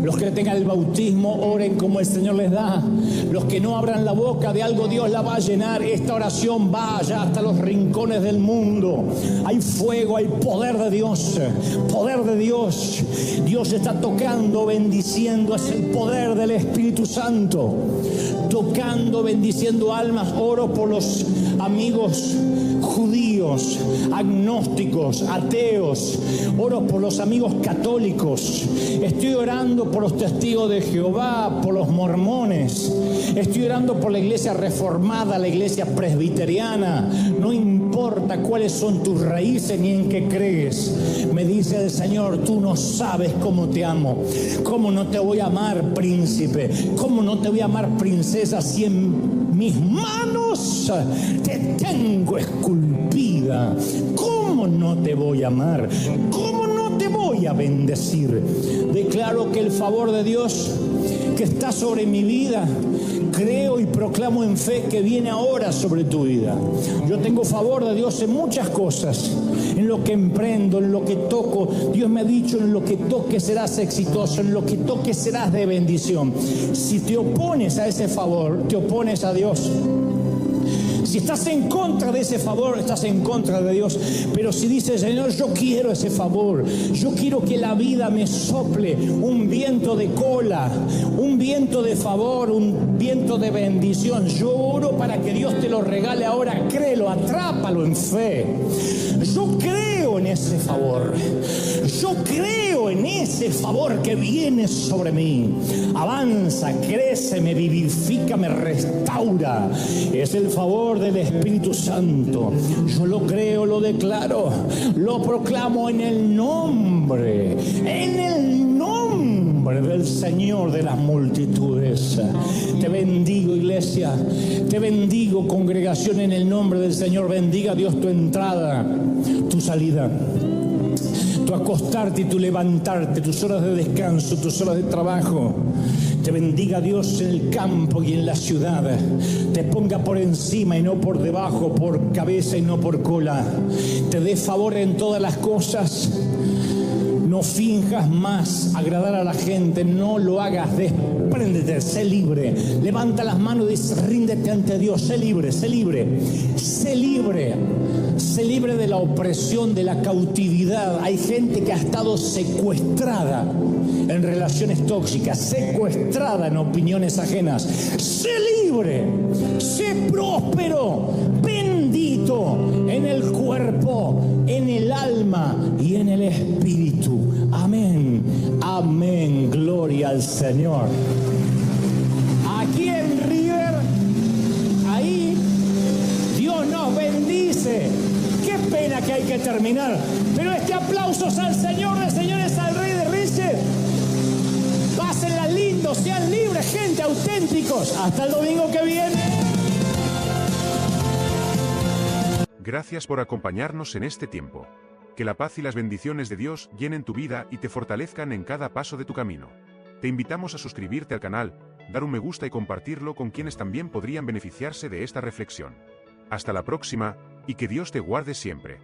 Los que tengan el bautismo, oren como el Señor les da. Los que no abran la boca, de algo Dios la va a llenar. Esta oración va allá hasta los rincones del mundo. Hay fuego, hay poder de Dios. Poder de Dios. Dios está tocando, bendiciendo. Es el poder del Espíritu Santo. Tocando, bendiciendo almas. Oro por los amigos judíos, agnósticos, ateos. Oro por los amigos católicos. Estoy orando por los testigos de Jehová, por los mormones. Estoy orando por la iglesia reformada, la iglesia presbiteriana. No importa cuáles son tus raíces ni en qué crees. Me dice el Señor, tú no sabes cómo te amo. ¿Cómo no te voy a amar, príncipe? ¿Cómo no te voy a amar, princesa, si en mis manos te tengo esculpida? ¿Cómo no te voy a amar? ¿Cómo no te voy a bendecir? Declaro que el favor de Dios que está sobre mi vida, creo y proclamo en fe que viene ahora sobre tu vida. Yo tengo favor de Dios en muchas cosas, en lo que emprendo, en lo que toco. Dios me ha dicho, en lo que toques serás exitoso, en lo que toques serás de bendición. Si te opones a ese favor, te opones a Dios. Si estás en contra de ese favor, estás en contra de Dios. Pero si dices, Señor, yo quiero ese favor, yo quiero que la vida me sople un viento de cola, un viento de favor, un viento de bendición. Yo oro para que Dios te lo regale ahora. Créelo, atrápalo en fe. Yo creo en ese favor. Yo creo en ese favor que viene sobre mí. Avanza, crece, me vivifica, me restaura. Es el favor del Espíritu Santo. Yo lo creo, lo declaro, lo proclamo en el nombre del Señor de las multitudes. Te bendigo, iglesia. Te bendigo, congregación, en el nombre del Señor. Bendiga Dios tu entrada, tu salida. tu acostarte y tu levantarte, tus horas de descanso, tus horas de trabajo. Te bendiga Dios en el campo y en la ciudad. Te ponga por encima y no por debajo, por cabeza y no por cola. Te dé favor en todas las cosas. No finjas más agradar a la gente, no lo hagas, despréndete, sé libre. Levanta las manos y dice, ríndete ante Dios, sé libre, sé libre, sé libre. Sé libre de la opresión, de la cautividad. Hay gente que ha estado secuestrada en relaciones tóxicas, secuestrada en opiniones ajenas. Sé libre, sé próspero, bendito en el cuerpo, en el alma y en el espíritu. Amén, amén, gloria al Señor. Aquí en River, ahí Dios nos bendice. Qué pena que hay que terminar, pero este aplauso es al Señor de señores, al Rey de Reyes. Pásenla lindo, sean libres, gente, auténticos. Hasta el domingo que viene. Gracias por acompañarnos en este tiempo. Que la paz y las bendiciones de Dios llenen tu vida y te fortalezcan en cada paso de tu camino. Te invitamos a suscribirte al canal, dar un me gusta y compartirlo con quienes también podrían beneficiarse de esta reflexión. Hasta la próxima, y que Dios te guarde siempre.